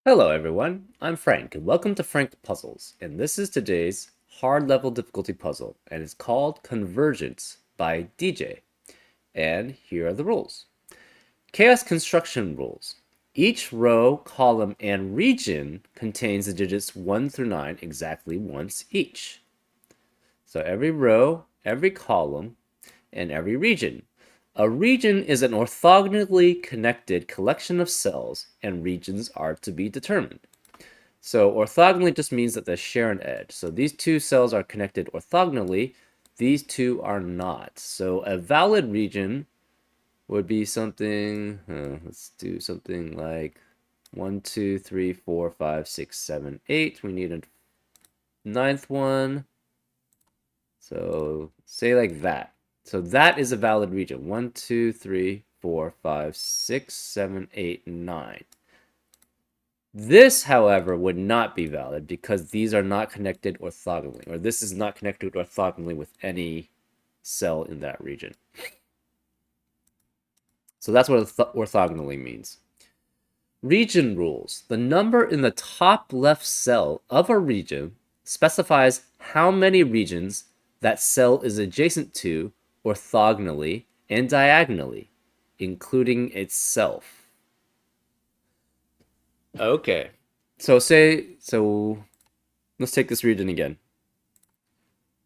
Hello everyone, I'm Frank and welcome to Frank Puzzles, and this is today's hard level difficulty puzzle, and it's called Convergence by DJ. And here are the rules. Chaos construction rules. Each row, column, and region contains the digits 1 through 9 exactly once each. So every row, every column, and every region. A region is an orthogonally connected collection of cells, and regions are to be determined. So orthogonally just means that they share an edge. So these two cells are connected orthogonally. These two are not. So a valid region would be something, let's do something like 1, 2, 3, 4, 5, 6, 7, 8. We need a ninth one. So say like that. So that is a valid region. 1, 2, 3, 4, 5, 6, 7, 8, 9. This, however, would not be valid because these are not connected orthogonally, or this is not connected orthogonally with any cell in that region. So that's what orthogonally means. Region rules. The number in the top left cell of a region specifies how many regions that cell is adjacent to orthogonally and diagonally, including itself. Okay. So let's take this region again.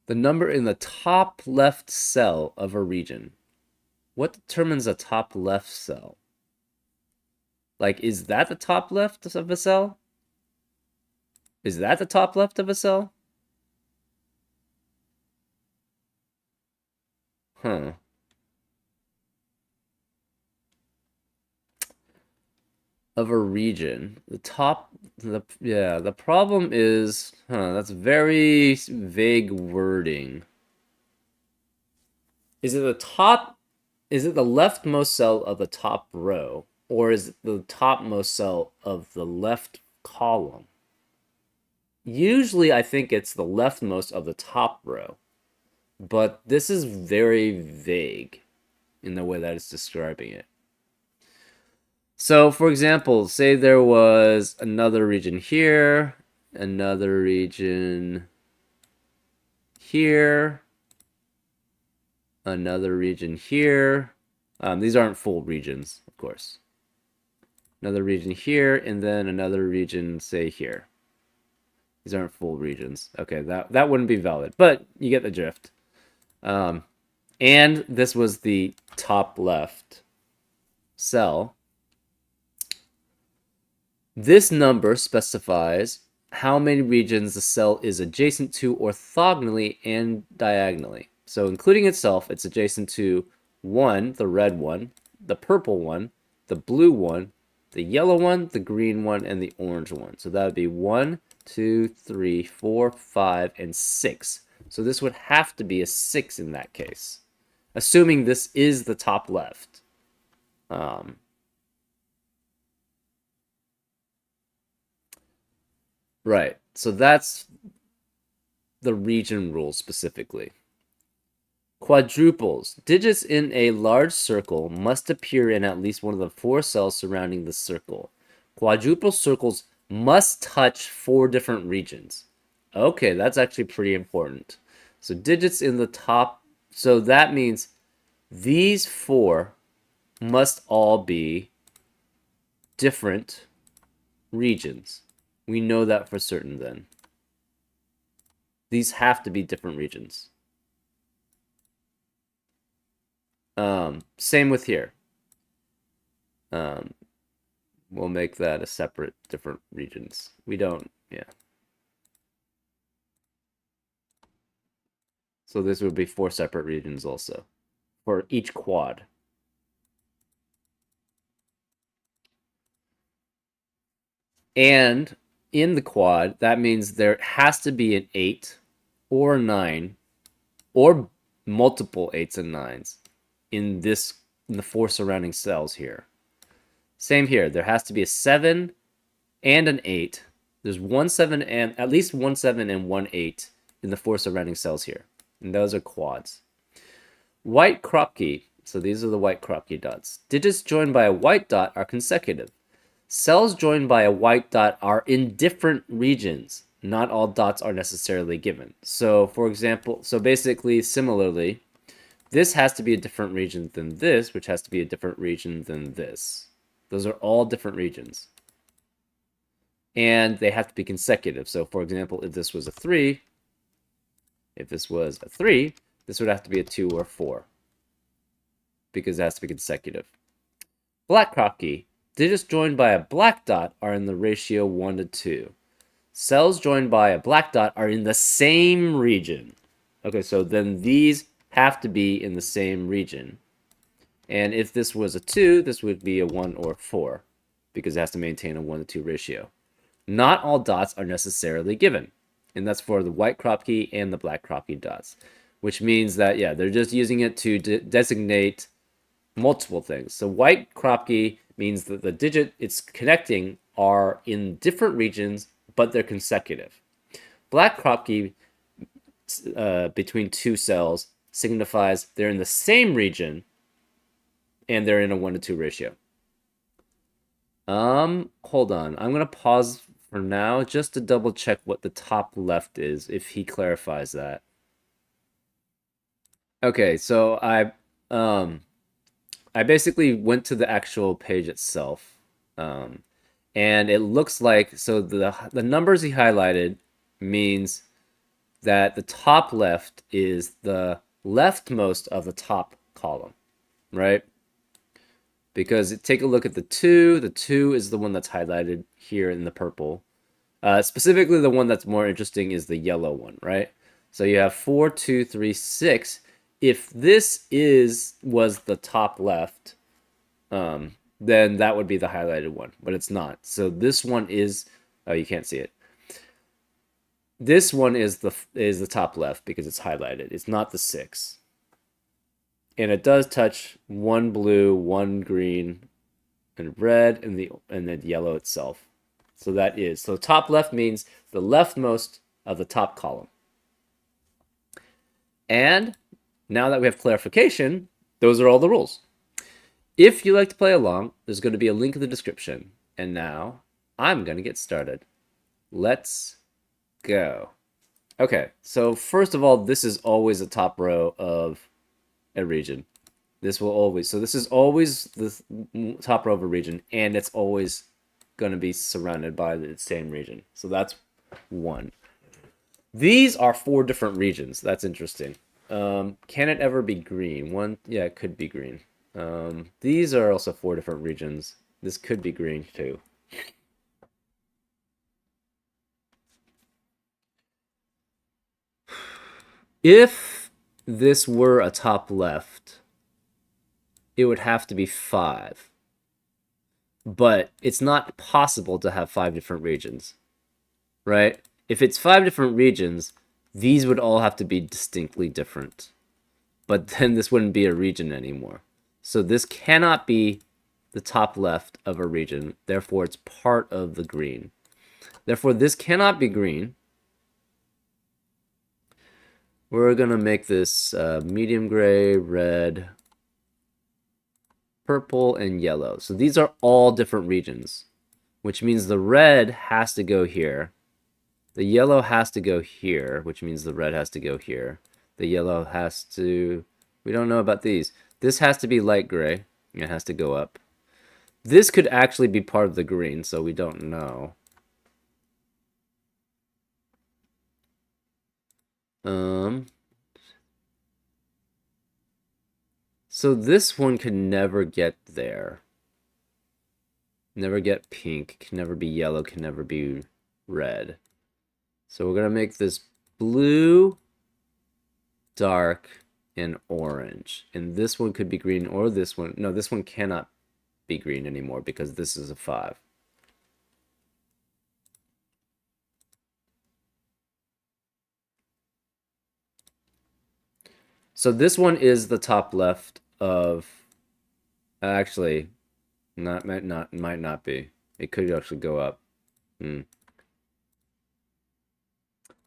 The number in the top left cell of a region. What determines a top left cell? Like, is that the top left of a cell? Is that the top left of a cell? Huh. Of a region. The problem is, that's very vague wording. Is it the top, is it the leftmost cell of the top row, or is it the topmost cell of the left column? Usually I think it's the leftmost of the top row, but this is very vague in the way that it's describing it. So, for example, say there was another region here, another region here, another region here. These aren't full regions, of course. Another region here, and then another region, say, here. These aren't full regions. Okay, that wouldn't be valid, but you get the drift. And this was the top left cell. This number specifies how many regions the cell is adjacent to orthogonally and diagonally. So including itself, it's adjacent to 1, the red one, the purple one, the blue one, the yellow one, the green one, and the orange one. So that would be 1, 2, 3, 4, 5, and 6. So this would have to be a 6 in that case, assuming this is the top left. Right. So that's the region rule specifically. Quadruples. Digits in a large circle must appear in at least one of the 4 cells surrounding the circle. Quadruple circles must touch 4 different regions. Okay, that's actually pretty important. So digits in the top, so that means these 4 must all be different regions. We know that for certain then. These have to be different regions. Same with here. We'll make that a separate, different regions. We don't, yeah. So this would be 4 separate regions also for each quad. And in the quad, that means there has to be an 8 or a 9 or multiple 8s and 9s in the 4 surrounding cells here. Same here. There has to be a 7 and an 8. There's 1 7 and at least 1 7 and 1 8 in the 4 surrounding cells here. And those are quads. White crop key. So these are the white crop key dots. Digits joined by a white dot are consecutive. Cells joined by a white dot are in different regions. Not all dots are necessarily given. So, for example, so basically, similarly, this has to be a different region than this, which has to be a different region than this. Those are all different regions. And they have to be consecutive. So, for example, if this was a 3, this would have to be a 2 or 4. Because it has to be consecutive. Black Kropke. Digits joined by a black dot are in the ratio 1 to 2. Cells joined by a black dot are in the same region. Okay, so then these have to be in the same region. And if this was a 2, this would be a 1 or 4, because it has to maintain a 1 to 2 ratio. Not all dots are necessarily given. And that's for the white Kropke and the black Kropke dots. Which means that, yeah, they're just using it to designate multiple things. So white Kropke means that the digit it's connecting are in different regions, but they're consecutive. Black Kropke between two cells signifies they're in the same region and they're in a 1 to 2 ratio. Hold on. I'm going to pause for now just to double check what the top left is, if he clarifies that. Okay, so I basically went to the actual page itself, and it looks like, so the numbers he highlighted means that the top left is the leftmost of the top column, right? Because take a look at the 2. The 2 is the one that's highlighted here in the purple. Specifically, the one that's more interesting is the yellow one, right? So you have 4, 2, 3, 6. If this was the top left, then that would be the highlighted one, but it's not. So this one is, oh, you can't see it. This one is the top left because it's highlighted. It's not the 6. And it does touch 1 blue, 1 green, and red, and the yellow itself. So that is, so top left means the leftmost of the top column. And now that we have clarification, those are all the rules. If you like to play along, there's going to be a link in the description. And now I'm going to get started. Let's go. Okay, so first of all, this is always the top row of a region. This is always the top row of a region, and it's always going to be surrounded by the same region. So that's 1. These are 4 different regions. That's interesting. Can it ever be green? 1, yeah, it could be green. These are also 4 different regions. This could be green too. If this were a top left, it would have to be 5. But it's not possible to have 5 different regions, right? If it's 5 different regions, these would all have to be distinctly different. But then this wouldn't be a region anymore. So this cannot be the top left of a region. Therefore, it's part of the green. Therefore, this cannot be green. We're going to make this medium gray, red, purple, and yellow. So these are all different regions, which means the red has to go here. The yellow has to go here, which means the red has to go here. The yellow has to... We don't know about these. This has to be light gray. It has to go up. This could actually be part of the green, so we don't know. So this one can never get there. Never get pink, can never be yellow, can never be red. So we're going to make this blue, dark, and orange. And this one could be green, or this one. No, this one cannot be green anymore because this is a 5. So this one is the top left of... Actually, might not be. It could actually go up.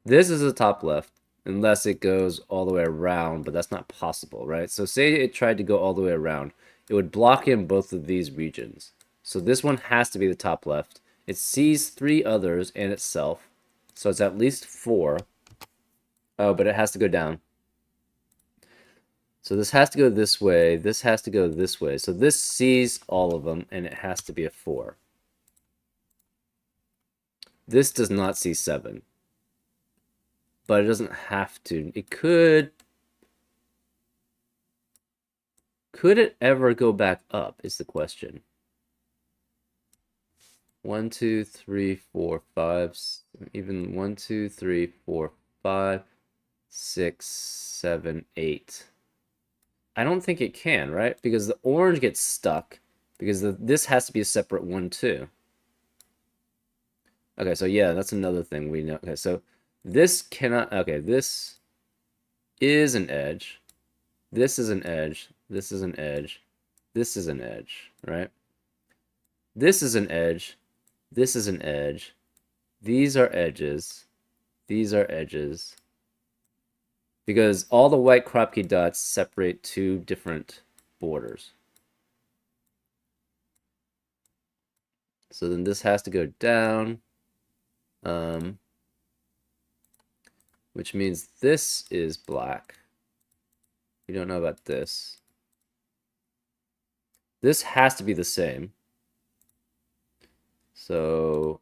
This is the top left, unless it goes all the way around, but that's not possible, right? So say it tried to go all the way around. It would block in both of these regions. So this one has to be the top left. It sees 3 others and itself. So it's at least 4. Oh, but it has to go down. So this has to go this way. This has to go this way. So this sees all of them, and it has to be a 4. This does not see 7. But it doesn't have to. It could... Could it ever go back up, is the question. 1, 2, 3, 4, 5, even 1, 2, 3, 4, 5, 6, 7, 8. I don't think it can, right? Because the orange gets stuck. Because this has to be a separate one, too. Okay, so yeah, that's another thing we know. Okay, so this cannot... Okay, this is an edge. This is an edge. This is an edge. This is an edge, right? This is an edge. This is an edge. These are edges. These are edges. Because all the white crop key dots separate 2 different borders. So then this has to go down. Which means this is black. We don't know about this. This has to be the same. So,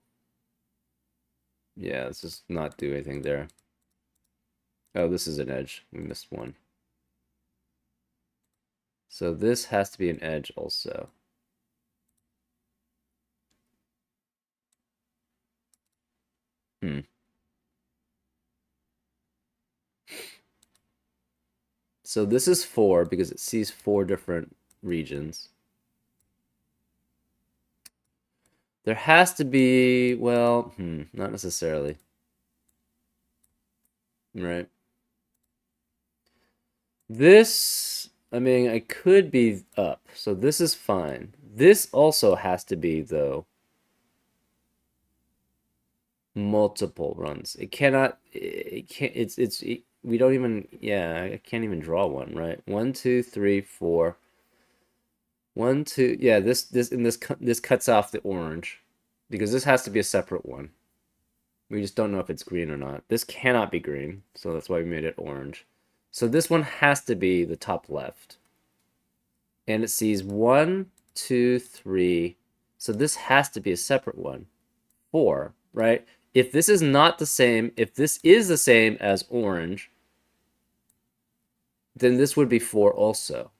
yeah, let's just not do anything there. Oh, this is an edge. We missed one. So this has to be an edge also. So this is 4 because it sees 4 different regions. There has to be, well, not necessarily. Right. This, I mean, I could be up. So this is fine. This also has to be, though, multiple runs. It cannot, we don't even, yeah, I can't even draw one, right? 1, 2, 3, 4. 1, 2, yeah, this cuts off the orange because this has to be a separate one. We just don't know if it's green or not. This cannot be green, so that's why we made it orange. So this one has to be the top left. And it sees 1, 2, 3. So this has to be a separate one. 4, right? If this is not the same, if this is the same as orange, then this would be 4 also.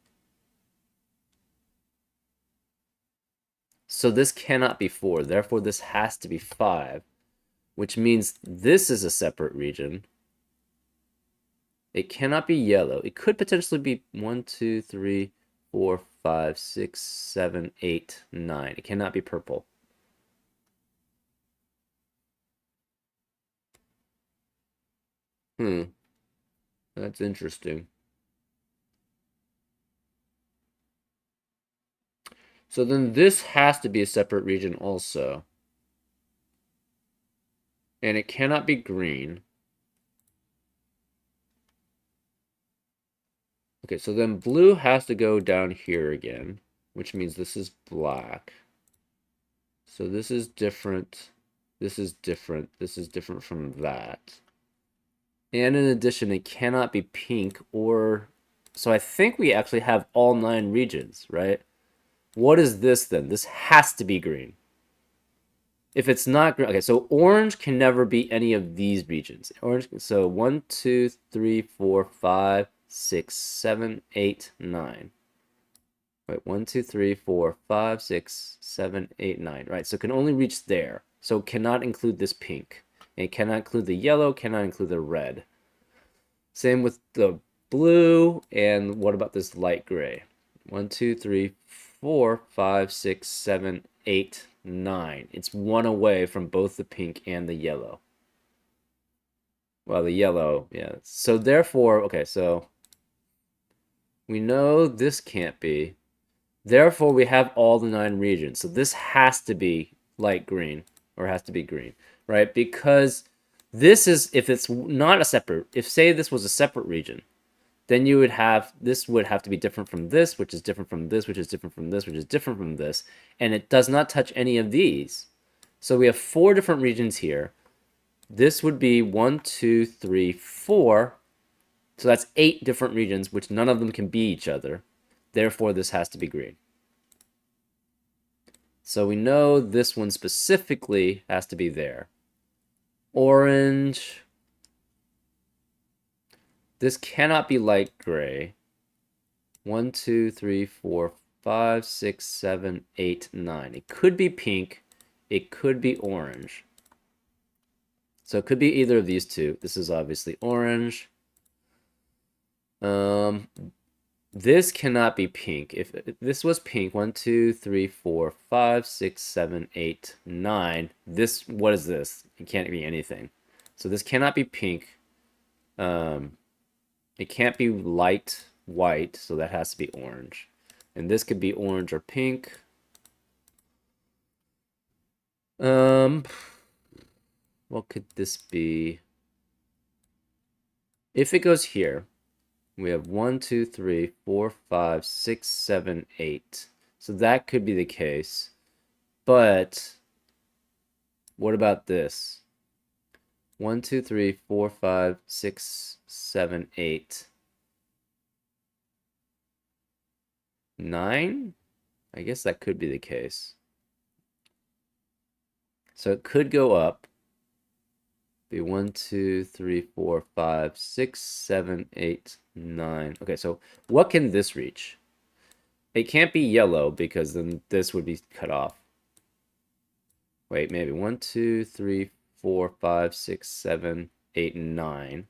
So this cannot be 4. Therefore, this has to be 5, which means this is a separate region. It cannot be yellow. It could potentially be 1, 2, 3, 4, 5, 6, 7, 8, 9. It cannot be purple. That's interesting. So then this has to be a separate region also. And it cannot be green. Okay, so then blue has to go down here again, which means this is black. So this is different. This is different. This is different from that. And in addition, it cannot be pink or... So I think we actually have all 9 regions, right? What is this then? This has to be green. If it's not green... Okay, so orange can never be any of these regions. Orange. So 1, 2, 3, 4, 5, 6, 7, 8, 9. Right, 1, 2, 3, 4, 5, 6, 7, 8, 9. Right, so it can only reach there. So it cannot include this pink. And it cannot include the yellow, cannot include the red. Same with the blue, and what about this light gray? 1, 2, 3, 4, 5, 6, 7, 8, 9. It's 1 away from both the pink and the yellow. Well, the yellow, yeah. So therefore, okay, so we know this can't be. Therefore, we have all the 9 regions. So this has to be light green, or has to be green, right? Because this is, if it's not a separate, if say this was a separate region, then you would have, this would have to be different from this, which is different from this, which is different from this, which is different from this, and it does not touch any of these. So we have 4 different regions here. This would be 1, 2, 3, 4. So that's 8 different regions, which none of them can be each other. Therefore, this has to be green. So we know this one specifically has to be there. Orange. This cannot be light gray. 1, 2, 3, 4, 5, 6, 7, 8, 9. It could be pink. It could be orange. So it could be either of these two. This is obviously orange. This cannot be pink. If this was pink, 1, 2, 3, 4, 5, 6, 7, 8, 9. This, what is this? It can't be anything. So this cannot be pink. It can't be light white, so that has to be orange. And this could be orange or pink. What could this be? If it goes here, we have 1, 2, 3, 4, 5, 6, 7, 8. So that could be the case. But what about this? 1, 2, 3, 4, 5, 6, 7, 8. 9? I guess that could be the case. So it could go up. Be 1, 2, 3, 4, 5, 6, 7, 8, 9. Okay, so what can this reach? It can't be yellow because then this would be cut off. Wait, maybe 1, 2, 3, 4, 5, 6, 7, 8, 9.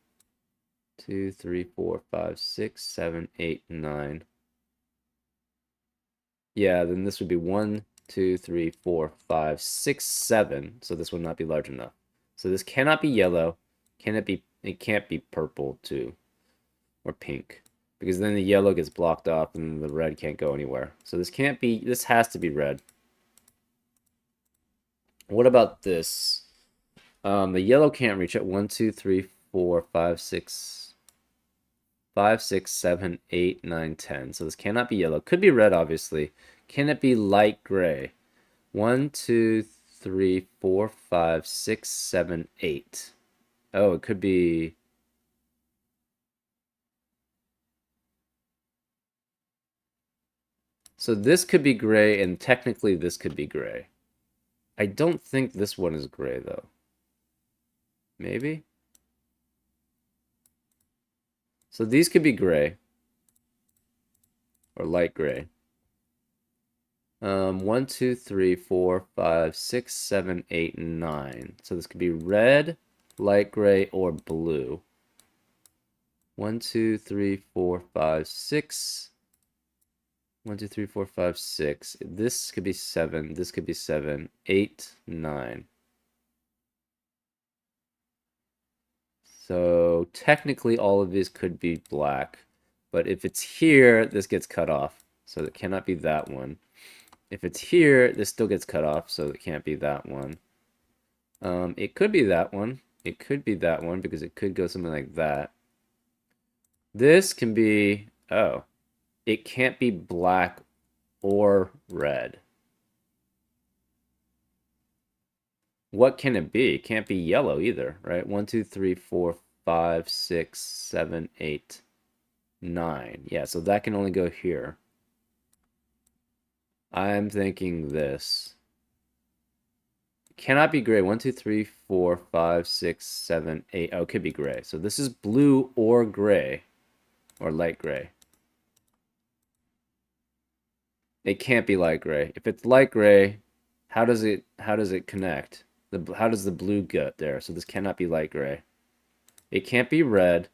2, 3, 4, 5, 6, 7, 8, 9. Yeah, then this would be 1, 2, 3, 4, 5, 6, 7. So this would not be large enough. So this cannot be yellow. Can it be? It can't be purple too, or pink, because then the yellow gets blocked off and the red can't go anywhere. So this can't be. This has to be red. What about this? The yellow can't reach it. 1, 2, 3, 4, 5, 6, 5, 6, 7, 8, 9, 10. So this cannot be yellow. Could be red, obviously. Can it be light gray? 1, 2, 3, 4, 5, 6, 7, 8. Oh, it could be. So this could be gray, and technically this could be gray. I don't think this one is gray, though. Maybe? So these could be gray. Or light gray. 1, 2, 3, 4, 5, 6, 7, 8, 9. So this could be red, light gray, or blue. 1, 2, 3, 4, 5, 6. 1, 2, 3, 4, 5, 6. This could be 7. This could be 7. 8, 9. So technically all of these could be black. But if it's here, this gets cut off. So it cannot be that one. If it's here, this still gets cut off, so it can't be that one. It could be that one. It could be that one because it could go something like that. This can be, oh, it can't be black or red. What can it be? It can't be yellow either, right? 1, 2, 3, 4, 5, 6, 7, 8, 9. Yeah, so that can only go here. I'm thinking this. Cannot be gray. 1, 2, 3, 4, 5, 6, 7, 8. Oh, it could be gray. So this is blue or gray. Or light gray. It can't be light gray. If it's light gray, how does it connect? How does the blue get there? So this cannot be light gray. It can't be red,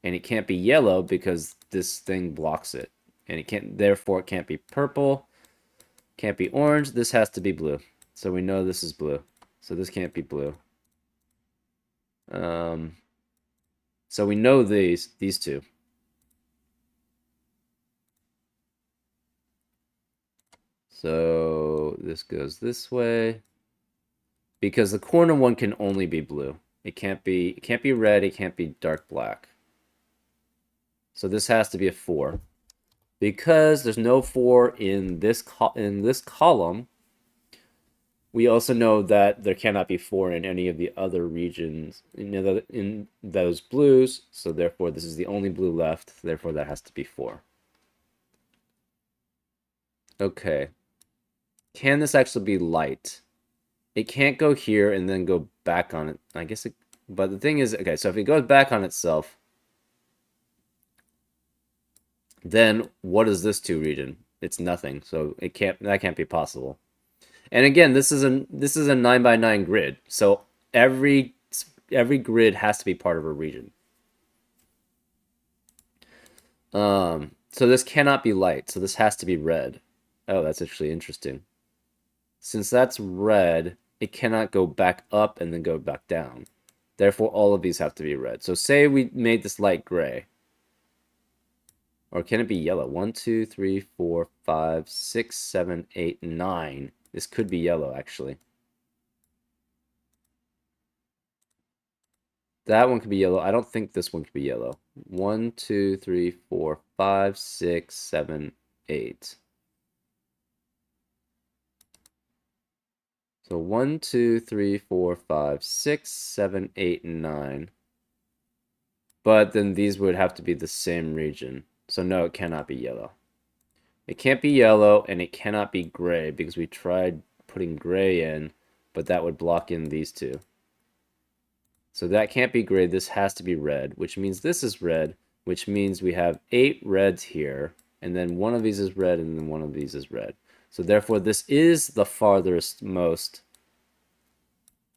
and it can't be yellow because this thing blocks it. And it can't, therefore it can't be purple, can't be orange. This has to be blue. So we know this is blue. So this can't be blue. So we know these two. So this goes this way. Because the corner one can only be blue. It can't be red, it can't be dark black. So this has to be a 4. Because there's no 4 in this column, we also know that there cannot be 4 in any of the other regions in those blues. So therefore, this is the only blue left. Therefore, that has to be 4. Okay. Can this actually be light? It can't go here and then go back on it. I guess it... But the thing is, okay, so if it goes back on itself, then what is this 2 region? It's nothing. So that can't be possible. And again, this is a 9x9 grid. So every grid has to be part of a region. So this cannot be light. So this has to be red. Oh, that's actually interesting. Since that's red, it cannot go back up and then go back down. Therefore, all of these have to be red. So say we made this light gray. Or can it be yellow? 1, 2, 3, 4, 5, 6, 7, 8, 9. This could be yellow, actually. That one could be yellow. I don't think this one could be yellow. 1, 2, 3, 4, 5, 6, 7, 8. So 1, 2, 3, 4, 5, 6, 7, 8, and 9. But then these would have to be the same region. So no, it cannot be yellow. It can't be yellow, and it cannot be gray, because we tried putting gray in, but that would block in these two. So that can't be gray. This has to be red, which means this is red, which means we have 8 reds here, and then one of these is red, and then one of these is red. So therefore, this is the farthest most.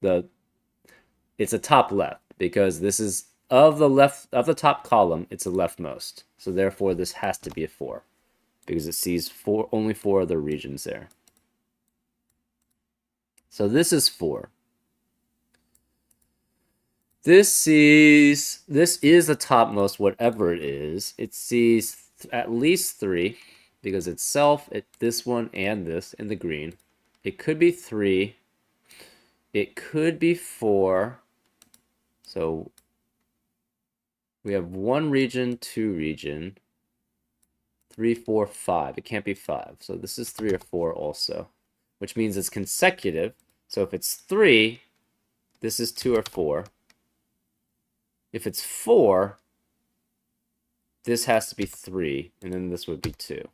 It's a top left, because this is of the top column, it's a leftmost. So therefore, this has to be a 4, because it sees only 4 other regions there. So this is 4. This is the topmost, whatever it is. It sees at least 3, because it's self, this one, and this in the green. It could be 3. It could be 4. So we have 1 region, 2 region, 3, 4, 5. It can't be 5. So this is 3 or 4 also, which means it's consecutive. So if it's 3, this is 2 or 4. If it's 4, this has to be 3, and then this would be 2.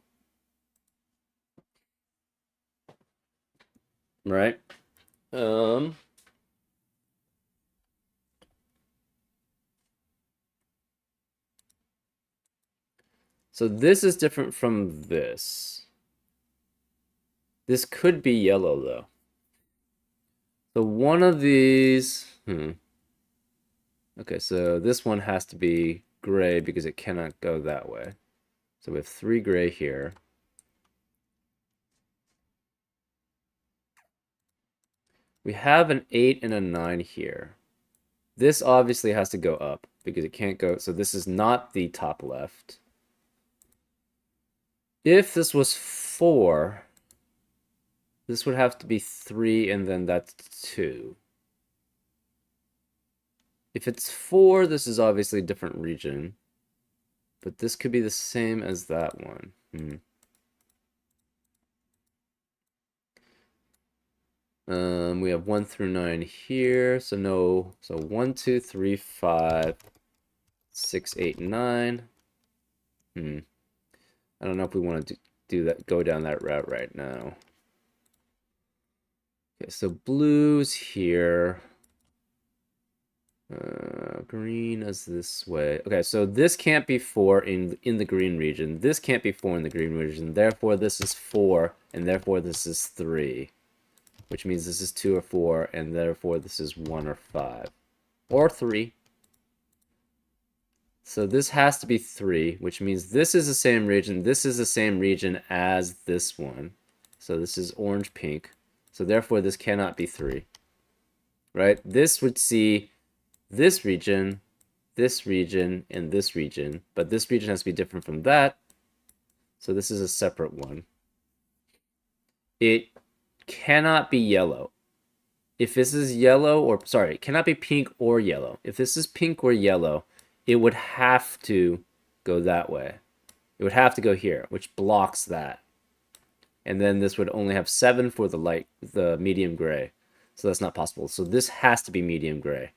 Right? So this is different from this. This could be yellow, though. So one of these... Okay, so this one has to be gray because it cannot go that way. So we have 3 gray here. We have an 8 and a 9 here. This obviously has to go up because it can't go... So this is not the top left. If this was 4, this would have to be 3, and then that's 2. If it's 4, this is obviously a different region. But this could be the same as that one. We have 1 through 9 here, so no. So 1, 2, 3, 5, 6, 8, 9. I don't know if we want to do that, go down that route right now. Okay, so blues here. Green is this way. Okay, so this can't be 4 in the green region. This can't be 4 in the green region. Therefore, this is 4, and therefore this is 3. Which means this is 2 or 4, and therefore this is 1 or 5. Or 3. So this has to be 3, which means this is the same region. This is the same region as this one. So this is orange-pink. So therefore this cannot be 3. Right? This would see this region, and this region. But this region has to be different from that. So this is a separate one. It cannot be yellow. If this is yellow, or sorry, it cannot be pink or yellow. If this is pink or yellow, it would have to go that way. It would have to go here, which blocks that. And then this would only have 7 for the medium gray. So that's not possible. So this has to be medium gray,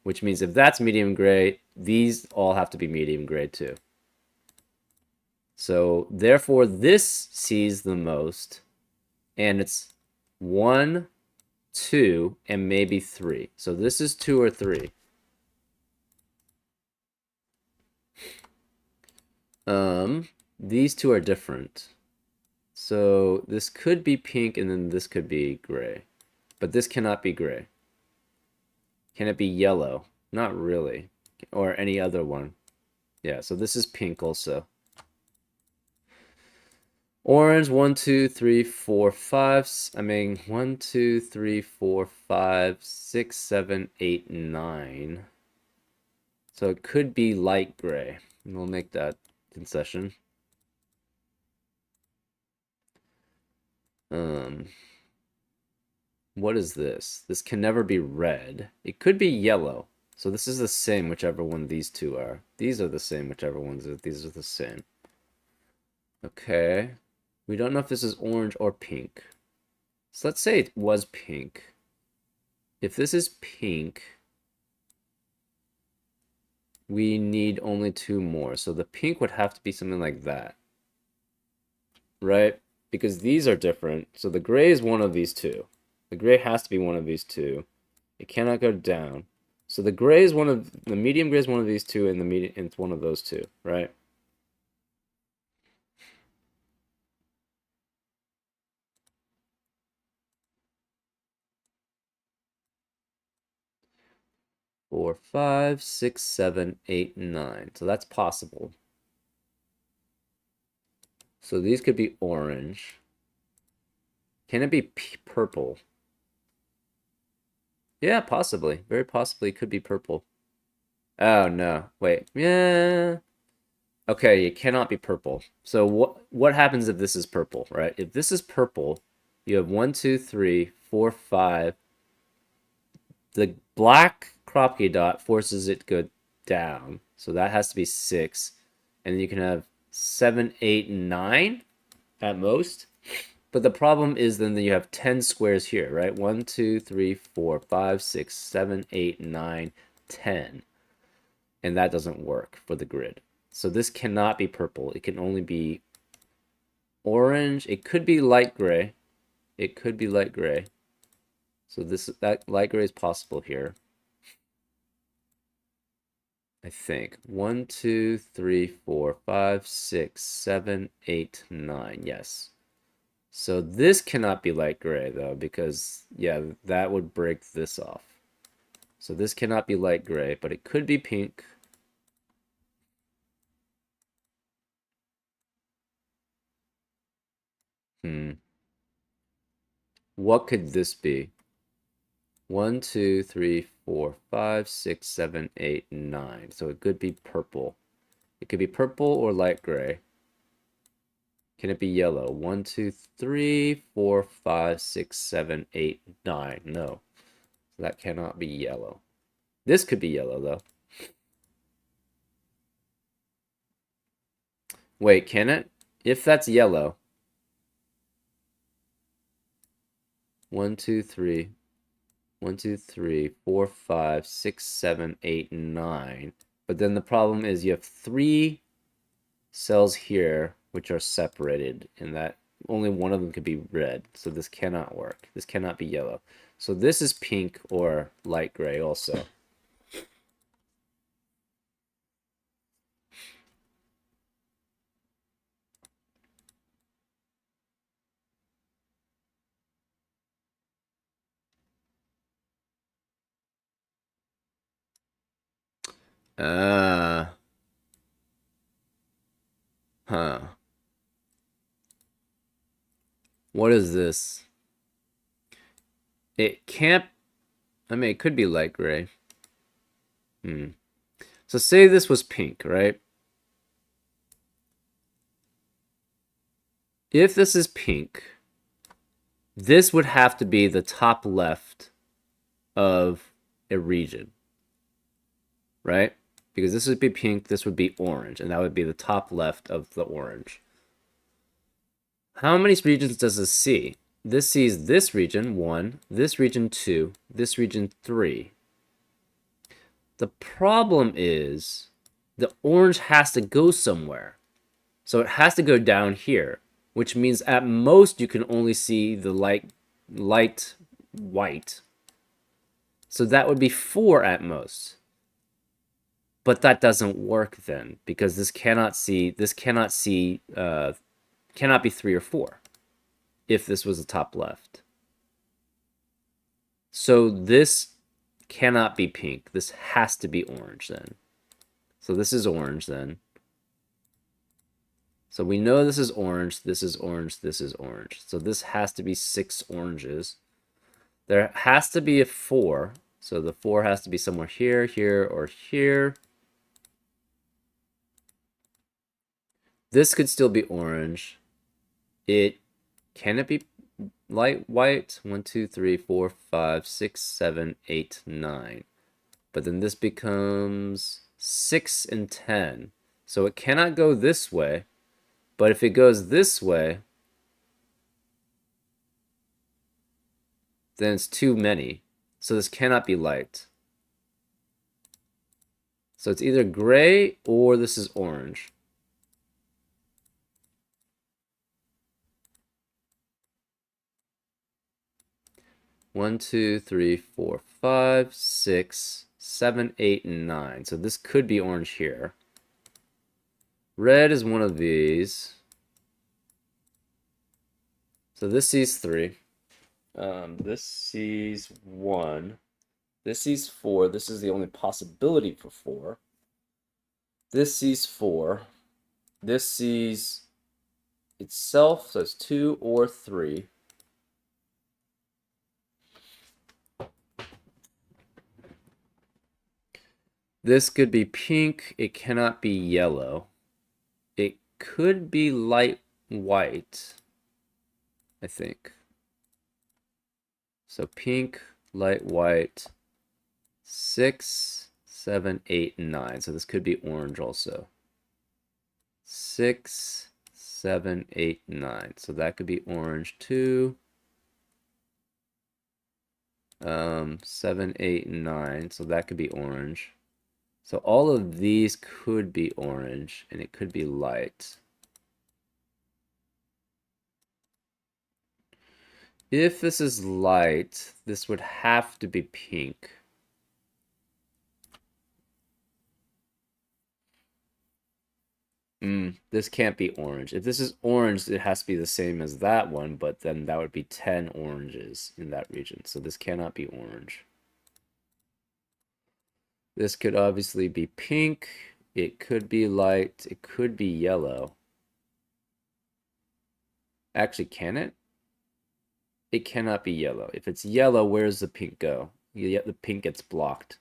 which means if that's medium gray, these all have to be medium gray too. So therefore, this sees the most, and it's 1, 2, and maybe 3. So this is 2 or 3. These two are different. So this could be pink, and then this could be gray. But this cannot be gray. Can it be yellow? Not really. Or any other one. Yeah, so this is pink also. Orange, 1, 2, 3, 4, 5. I mean, 1, 2, 3, 4, 5, 6, 7, 8, 9. So it could be light gray. We'll make that concession. What is this? This can never be red. It could be yellow. So this is the same whichever one these two are. These are the same whichever ones are. These are the same. Okay. We don't know if this is orange or pink. So let's say it was pink. If this is pink, we need only 2 more. So the pink would have to be something like that. Right? Because these are different. So the gray is one of these two. The gray has to be one of these two. It cannot go down. So the gray is the medium gray is one of these two, and it's one of those two, right? Four, 5, 6, 7, 8, 9. So that's possible. So these could be orange. Can it be purple? Yeah, possibly. Very possibly it could be purple. Oh, no. Wait. Yeah. Okay, it cannot be purple. So what happens if this is purple, right? If this is purple, you have 1, 2, 3, 4, 5. The black crop key dot forces it to go down. So that has to be 6. And then you can have 7, 8, 9 at most. But the problem is then that you have 10 squares here, right? 1, 2, 3, 4, 5, 6, 7, 8, 9, 10. And that doesn't work for the grid. So this cannot be purple. It can only be orange. It could be light gray. It could be light gray. So that light gray is possible here. I think 1, 2, 3, 4, 5, 6, 7, 8, 9. Yes. So this cannot be light gray though, because yeah, that would break this off. So this cannot be light gray, but it could be pink. What could this be? 1, 2, 3, 4, 5, 6, 7, 8, 9. So it could be purple. It could be purple or light gray. Can it be yellow? 1, 2, 3, 4, 5, 6, 7, 8, 9. No. That cannot be yellow. This could be yellow, though. Wait, can it? If that's yellow. 1, 2, 3. 1, 2, 3, 4, 5, 6, 7, 8, 9. But then the problem is you have 3 cells here which are separated, and that only one of them could be red. So this cannot work. This cannot be yellow. So this is pink or light gray also. Huh. What is this? It can't, I mean, it could be light gray. So say this was pink, right? If this is pink, this would have to be the top left of a region, right? because this would be pink, this would be orange, and that would be the top left of the orange. How many regions does this see? This sees this region, 1, this region, 2, this region, 3. The problem is the orange has to go somewhere. So it has to go down here, which means at most you can only see the light white. So that would be 4 at most. But that doesn't work then, because this cannot be 3 or 4 if this was the top left. So this cannot be pink. This has to be orange then. So this is orange then. So we know this is orange, this is orange, this is orange. So this has to be 6 oranges. There has to be a 4. So the 4 has to be somewhere here, here, or here. This could still be orange. Can it be light white? 1, 2, 3, 4, 5, 6, 7, 8, 9. But then this becomes 6 and 10. So it cannot go this way. But if it goes this way, then it's too many. So this cannot be light. So it's either gray or this is orange. One, 2, 3, 4, 5, 6, 7, 8, and 9. So this could be orange here. Red is one of these. So this sees 3. This sees 1. This sees 4. This is the only possibility for 4. This sees 4. This sees itself, so it's 2 or 3. This could be pink. It cannot be yellow. It could be light white, I think. So pink, light white, 6, 7, 8, 9. So this could be orange also. 6, 7, 8, 9. So that could be orange too. 7, 8, 9. So that could be orange. So all of these could be orange, and it could be light. If this is light, this would have to be pink. This can't be orange. If this is orange, it has to be the same as that one, but then that would be 10 oranges in that region. So this cannot be orange. This could obviously be pink. It could be light. It could be yellow. Actually, can it? It cannot be yellow. If it's yellow, where does the pink go? The pink gets blocked.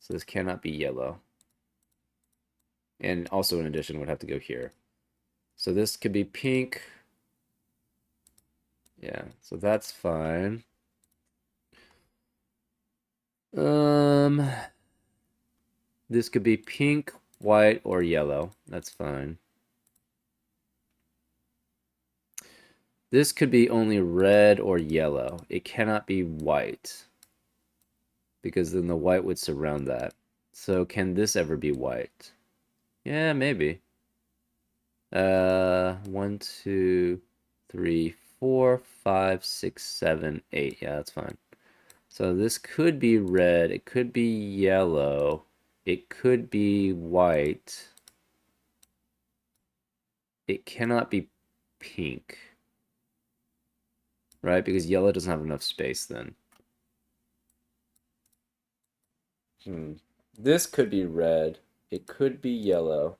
So this cannot be yellow. And also, in addition, would have to go here. So this could be pink. Yeah, so that's fine. This could be pink, white, or yellow. That's fine. This could be only red or yellow. It cannot be white, because then the white would surround that. So can this ever be white? Yeah, maybe. 1, 2, 3, 4, 5, 6, 7, 8. Yeah, that's fine. So this could be red. It could be yellow. It could be white. It cannot be pink. Right? Because yellow doesn't have enough space then. This could be red. It could be yellow.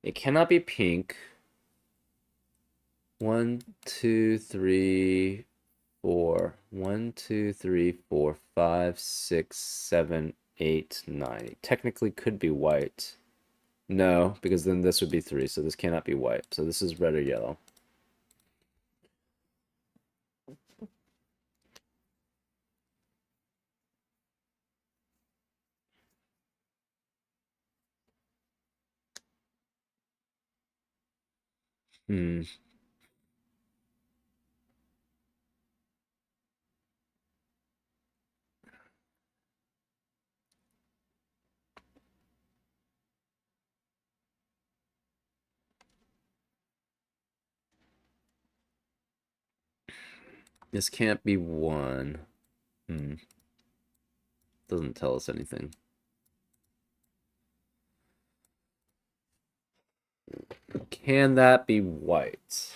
It cannot be pink. 1, 2, 3, 4. 1, 2, 3, 4, 5, 6, 7, 8, 9. It technically could be white. No, because then this would be 3, so this cannot be white. So this is red or yellow. Hmm. This can't be 1. Hmm. Doesn't tell us anything. Can that be white?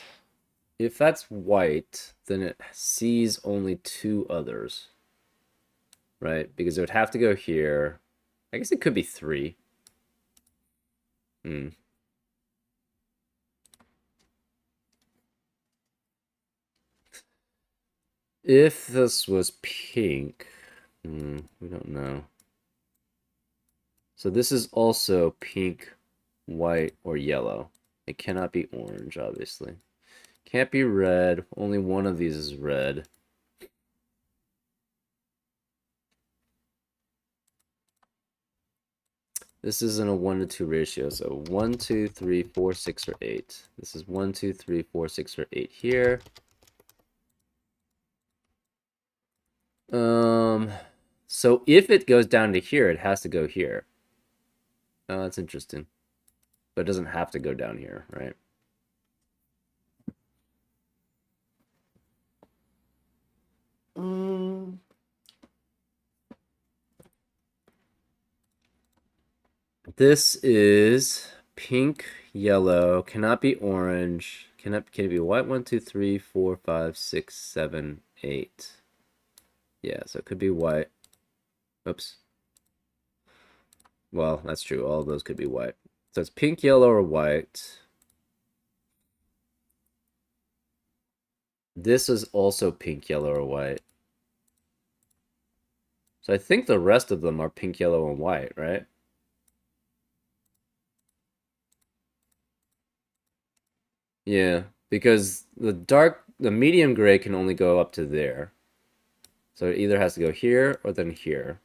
If that's white, then it sees only 2 others, right? Because it would have to go here. I guess it could be 3. Hmm. If this was pink, we don't know. So this is also pink, white, or yellow. It cannot be orange, obviously. Can't be red. Only one of these is red. This isn't a 1 to 2 ratio, so 1, 2, 3, 4, 6, or 8. This is 1, 2, 3, 4, 6, or 8 here. So if it goes down to here, it has to go here. Oh, that's interesting. But it doesn't have to go down here, right? This is pink, yellow, cannot be orange. Can it be white? 1, 2, 3, 4, 5, 6, 7, 8. Yeah, so it could be white. Oops. Well, that's true. All of those could be white. So it's pink, yellow, or white. This is also pink, yellow, or white. So I think the rest of them are pink, yellow, and white, right? Yeah, because the medium gray can only go up to there. So it either has to go here or then here.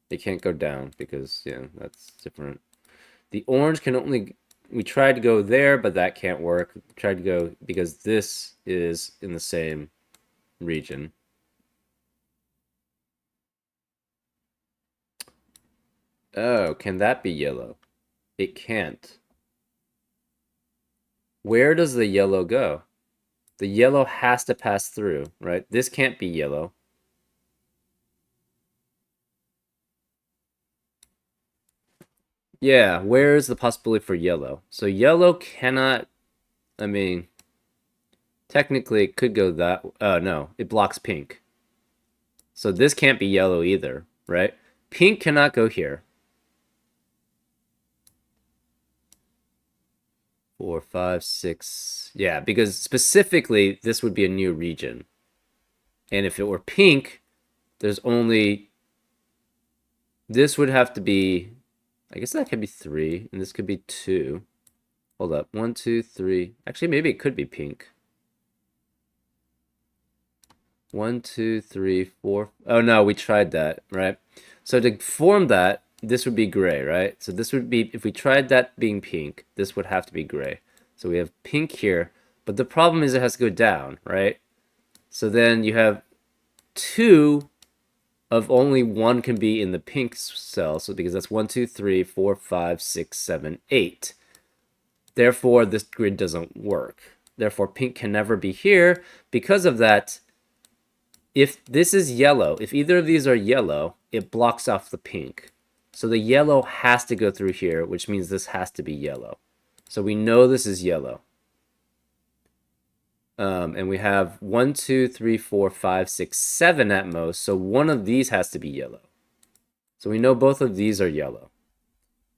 They can't go down because, yeah, that's different. The orange can only... We tried to go there, but that can't work. We tried to go because this is in the same region. Oh, can that be yellow? It can't. Where does the yellow go? The yellow has to pass through, right? This can't be yellow. Yeah, where is the possibility for yellow? So yellow cannot... I mean, technically it could go that... Oh, no, it blocks pink. So this can't be yellow either, right? Pink cannot go here. 4, 5, 6. Yeah, because specifically this would be a new region. And if it were pink, there's only... This would have to be... I guess that could be 3, and this could be 2. Hold up. 1, 2, 3. Actually, maybe it could be pink. 1, 2, 3, 4. Oh no, we tried that, right? So to form that, this would be gray, right? So this would be, if we tried that being pink, this would have to be gray. So we have pink here, but the problem is it has to go down, right? So then you have 2 of only 1 can be in the pink cell. So because that's 1, 2, 3, 4, 5, 6, 7, 8. Therefore, this grid doesn't work. Therefore, pink can never be here. Because of that, if this is yellow, if either of these are yellow, it blocks off the pink. So the yellow has to go through here, which means this has to be yellow. So we know this is yellow. And we have 1, 2, 3, 4, 5, 6, 7 at most. So one of these has to be yellow. So we know both of these are yellow.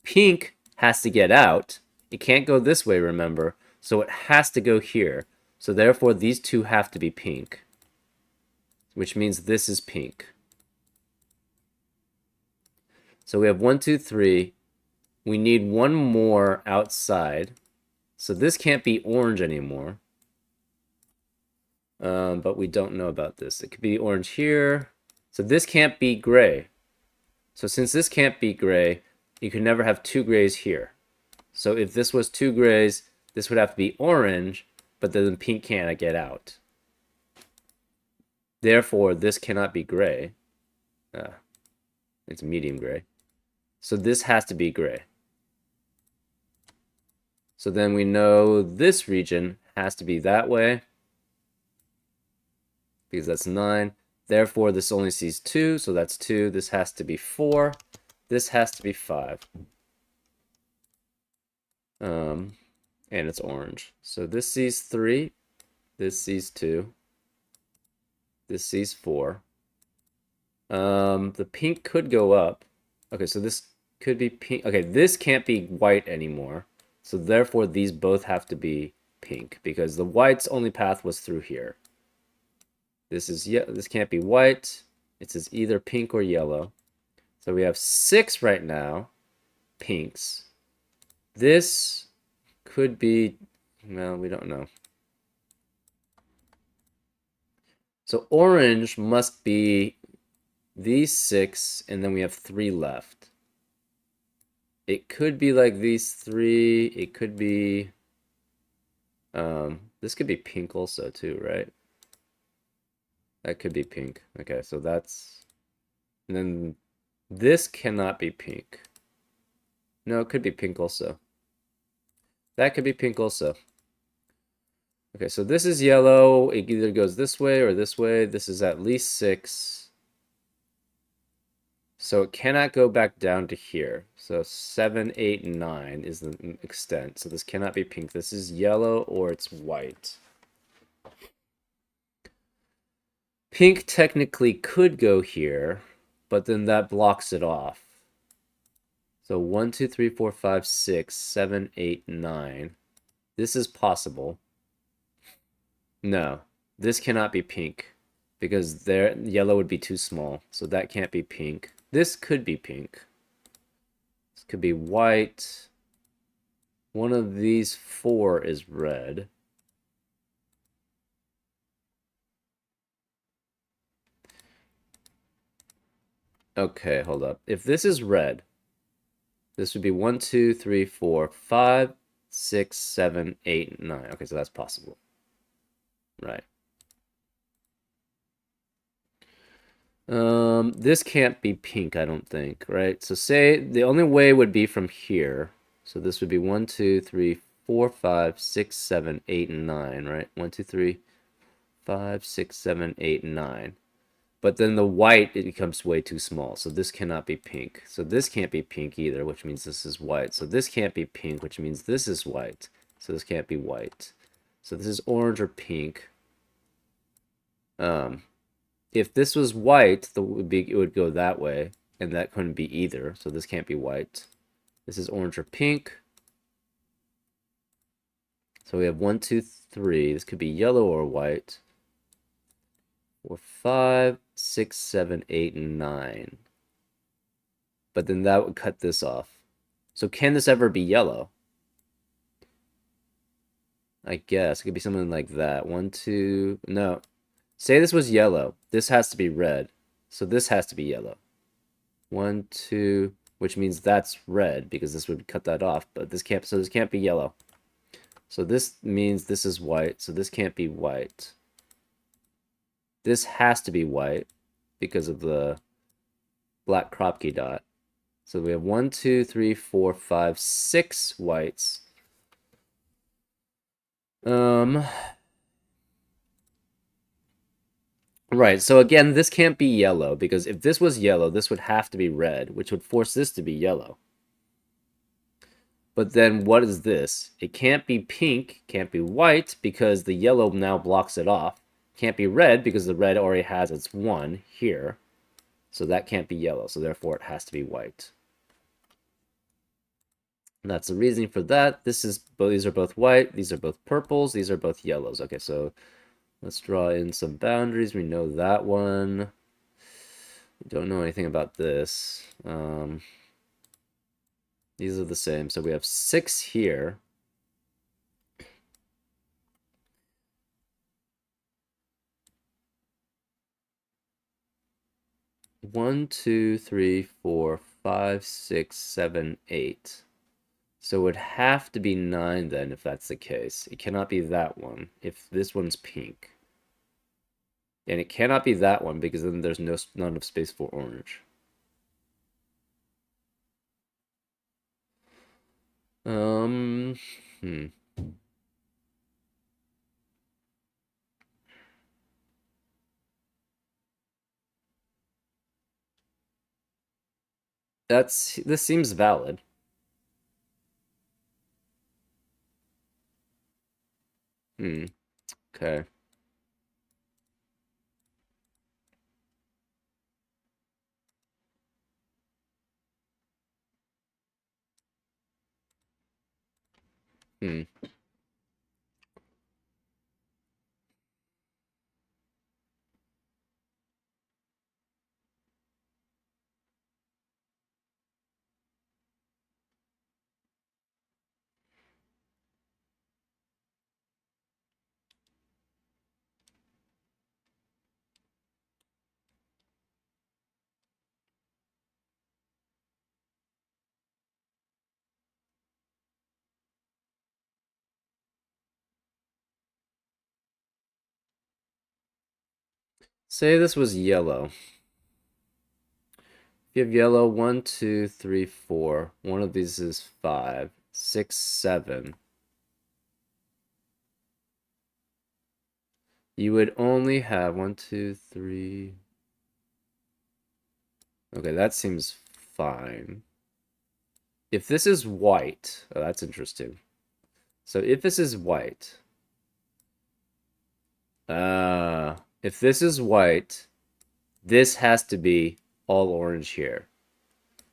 Pink has to get out. It can't go this way, remember. So it has to go here. So therefore, these two have to be pink, which means this is pink. So we have 1, 2, 3. We need one more outside. So this can't be orange anymore. But we don't know about this. It could be orange here. So this can't be gray. So since this can't be gray, you can never have 2 grays here. So if this was 2 grays, This would have to be orange, but then the pink can't get out. Therefore, this cannot be gray. It's medium gray. So this has to be gray. So then we know this region has to be that way, because that's 9. Therefore, this only sees 2, so that's 2. This has to be 4. This has to be 5. And it's orange. So this sees 3. This sees 2. This sees 4. The pink could go up. Okay, so this could be pink. Okay, this can't be white anymore. So therefore, these both have to be pink, because the white's only path was through here. This can't be white. It says either pink or yellow. So we have 6 right now, pinks. This could be, well, we don't know. So orange must be these 6, and then we have 3 left. It could be like these 3. It could be, this could be pink also too, right? That could be pink. Okay, so that's, and then this cannot be pink. No, it could be pink also. That could be pink also. Okay, so this is yellow. It either goes this way or this way. This is at least 6. So it cannot go back down to here. So 7, 8, and 9 is the extent. So this cannot be pink. This is yellow or it's white. Pink technically could go here, but then that blocks it off. So 1, 2, 3, 4, 5, 6, 7, 8, 9. This is possible. No, this cannot be pink, because there yellow would be too small. So that can't be pink. This could be pink. This could be white. One of these 4 is red. Okay, hold up. If this is red, this would be 1, 2, 3, 4, 5, 6, 7, 8, 9. Okay, so that's possible. Right. This can't be pink, I don't think, right? So say the only way would be from here. So this would be 1, 2, 3, 4, 5, 6, 7, 8, and 9, right? 1, 2, 3, 5, 6, 7, 8, and 9. But then the white, it becomes way too small. So this cannot be pink. So this can't be pink either, which means this is white. So this can't be pink, which means this is white. So this can't be white. So this is orange or pink. If this was white, it would go that way, and that couldn't be either. So this can't be white. This is orange or pink. So we have 1, 2, 3. This could be yellow or white. 4, 5, 6, 7, 8, and 9. But then that would cut this off. So can this ever be yellow? I guess it could be something like that. 1, 2, no. Say this was yellow. This has to be red. So this has to be yellow. 1, 2, which means that's red because this would cut that off. But this can't, so this can't be yellow. So this means this is white. So this can't be white. This has to be white because of the black Kropke dot. So we have 1, 2, 3, 4, 5, 6 whites. Right, so again, this can't be yellow, because if this was yellow, this would have to be red, which would force this to be yellow. But then what is this? It can't be pink, can't be white, because the yellow now blocks it off. Can't be red, because the red already has its 1 here. So that can't be yellow, so therefore it has to be white. And that's the reasoning for that. These are both white, these are both purples, these are both yellows. Okay, so let's draw in some boundaries. We know that one. We don't know anything about this. These are the same. So we have 6 here. One, 2, 3, 4, 5, 6, 7, 8. So it would have to be 9 then if that's the case. It cannot be that one if this one's pink. And it cannot be that one because then there's none of space for orange. Hmm. This seems valid. Okay. Hmm. Say this was yellow. If you have yellow, 1, 2, 3, 4. One of these is 5, 6, 7. You would only have 1, 2, 3. Okay, that seems fine. If this is white, oh, that's interesting. So if this is white, if this is white, this has to be all orange here.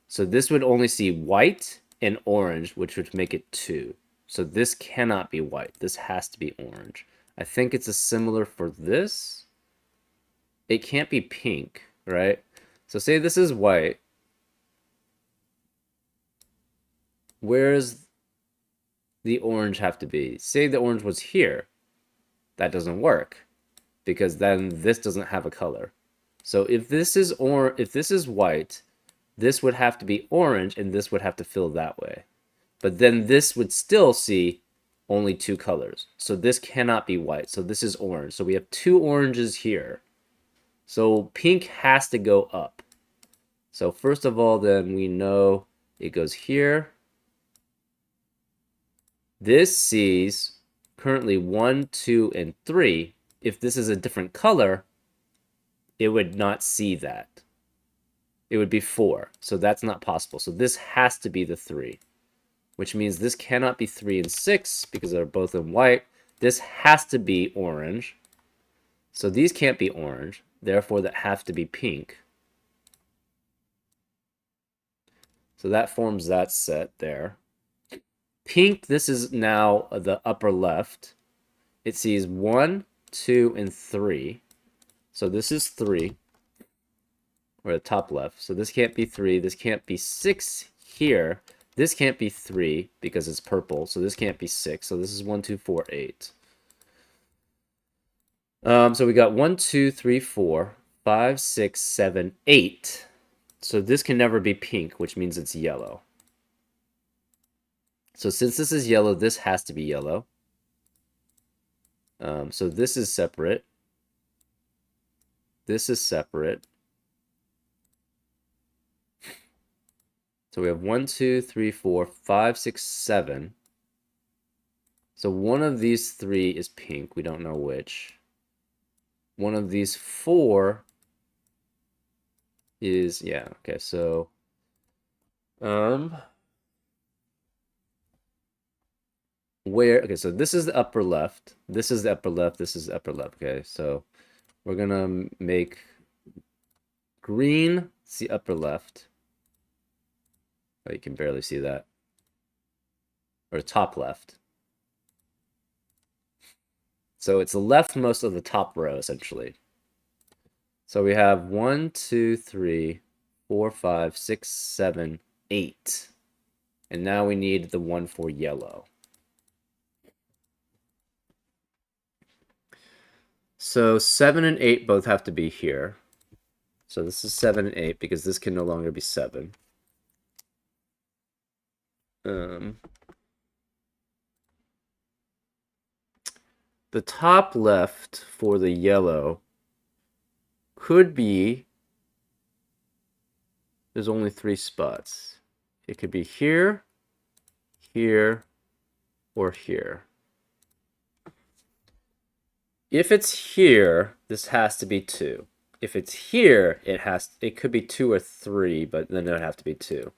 So this would only see white and orange, which would make it 2. So this cannot be white. This has to be orange. I think it's a similar for this. It can't be pink, right? So say this is white. Where's the orange have to be? Say the orange was here. That doesn't work because then this doesn't have a color. So if this is white, this would have to be orange and this would have to fill that way. But then this would still see only 2 colors. So this cannot be white. So this is orange. So we have 2 oranges here. So pink has to go up. So first of all, then we know it goes here. This sees currently 1, 2, and 3. If this is a different color, it would not see that. It would be 4. So that's not possible. So this has to be the 3, which means this cannot be 3 and 6 because they're both in white. This has to be orange. So these can't be orange. Therefore, that have to be pink. So that forms that set there. Pink, this is now the upper left. It sees 1, 2, and 3. So this is 3, or the top left. So this can't be 3. This can't be 6 here. This can't be 3 because it's purple. So this can't be 6. So this is 1, 2, 4, 8. So we got 1, 2, 3, 4, 5, 6, 7, 8. So this can never be pink, which means it's yellow. So since this is yellow, this has to be yellow. So this is separate. This is separate. So we have 1, 2, 3, 4, 5, 6, 7. So one of these 3 is pink. We don't know which. One of these 4 is, yeah, okay, so okay, so this is the upper left. This is the upper left. This is the upper left. Okay, so we're gonna make green the upper left. Oh, you can barely see that. Or top left. So it's the leftmost of the top row, essentially. So we have 1, 2, 3, 4, 5, 6, 7, 8. And now we need the one for yellow. So 7 and 8 both have to be here. So this is 7 and 8 because this can no longer be 7. The top left for the yellow could be, there's only 3 spots. It could be here, here, or here. If it's here, this has to be 2. If it's here, it could be 2 or 3, but then it would have to be 2.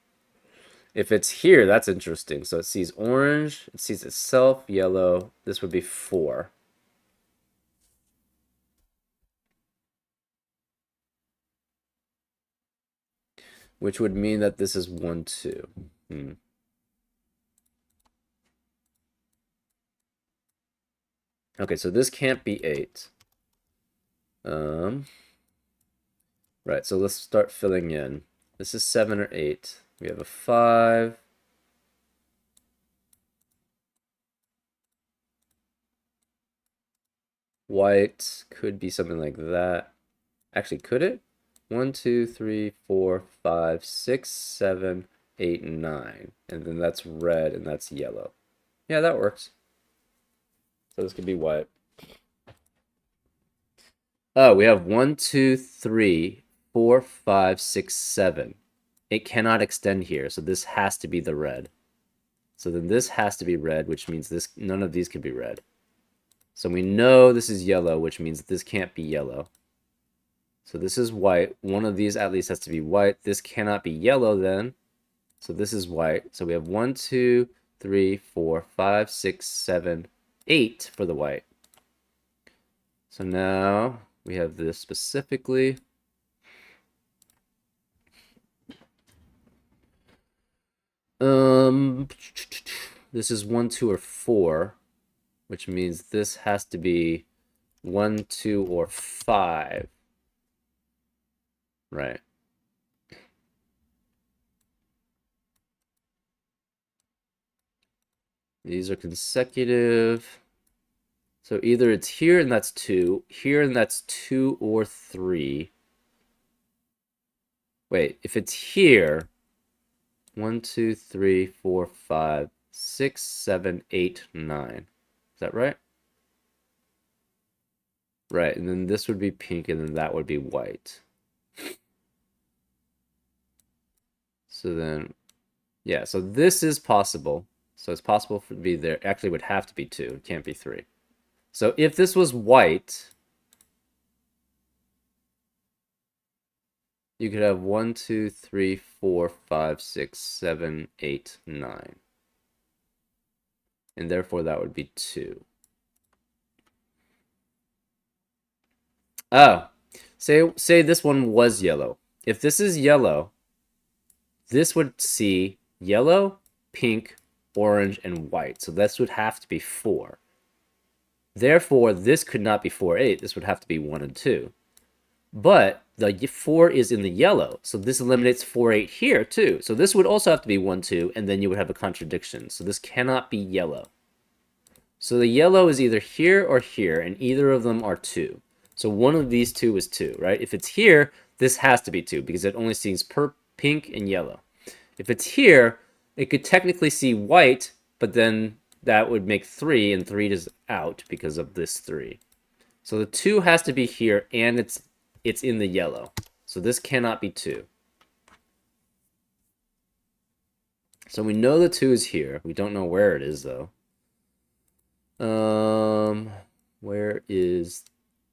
If it's here, that's interesting. So it sees orange, it sees itself, yellow. This would be 4. Which would mean that this is 1, 2. Okay, so this can't be 8. Right, so let's start filling in. This is 7 or 8. We have a 5. White could be something like that. Actually, could it? 1, 2, 3, 4, 5, 6, 7, 8, 9. And then that's red and that's yellow. Yeah, that works. So this could be white. Oh, we have 1, 2, 3, 4, 5, 6, 7. It cannot extend here, so this has to be the red. So then this has to be red, which means none of these can be red. So we know this is yellow, which means this can't be yellow. So this is white. One of these at least has to be white. This cannot be yellow then. So this is white. So we have 1, 2, 3, 4, 5, 6, 7, 8 for the white. So now we have this specifically. This is 1, 2, or 4, which means this has to be 1, 2, or 5. Right. These are consecutive. So either it's here and that's 2, here and that's 2 or 3. Wait, if it's here, 1, 2, 3, 4, 5, 6, 7, 8, 9. Is that right? Right, and then this would be pink and then that would be white. So then, yeah, so this is possible. So it's possible for it to be there. Actually, it would have to be 2. It can't be 3. So if this was white, you could have 1, 2, 3, 4, 5, 6, 7, 8, 9. And therefore that would be 2. Oh, say this one was yellow. If this is yellow, this would see yellow, pink, orange, and white. So this would have to be 4. Therefore, this could not be 4, 8. This would have to be 1 and 2. But the 4 is in the yellow, so this eliminates 4, 8 here too. So this would also have to be 1, 2, and then you would have a contradiction. So this cannot be yellow. So the yellow is either here or here, and either of them are 2. So one of these 2 is 2, right? If it's here, this has to be 2 because it only sees pink and yellow. If it's here, it could technically see white, but then that would make 3, and 3 is out because of this 3. So the 2 has to be here, and it's in the yellow. So this cannot be 2. So we know the 2 is here. We don't know where it is, though. Where is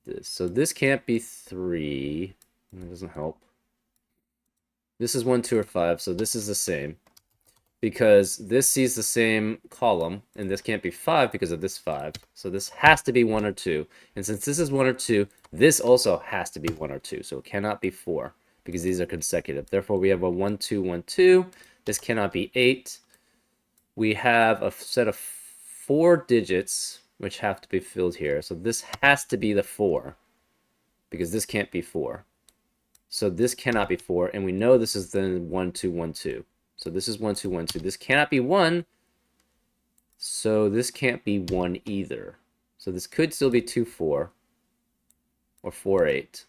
this? So this can't be 3. That doesn't help. This is 1, 2, or 5, so this is the same. Because this sees the same column, and this can't be 5 because of this 5. So this has to be 1 or 2. And since this is 1 or 2, this also has to be 1 or 2. So it cannot be 4 because these are consecutive. Therefore, we have a 1, 2, 1, 2. This cannot be 8. We have a set of 4 digits which have to be filled here. So this has to be the 4 because this can't be 4. So this cannot be 4, and we know this is then 1, 2, 1, 2. So this is 1, 2, 1, 2. This cannot be 1, so this can't be 1 either. So this could still be 2, 4, or 4, 8.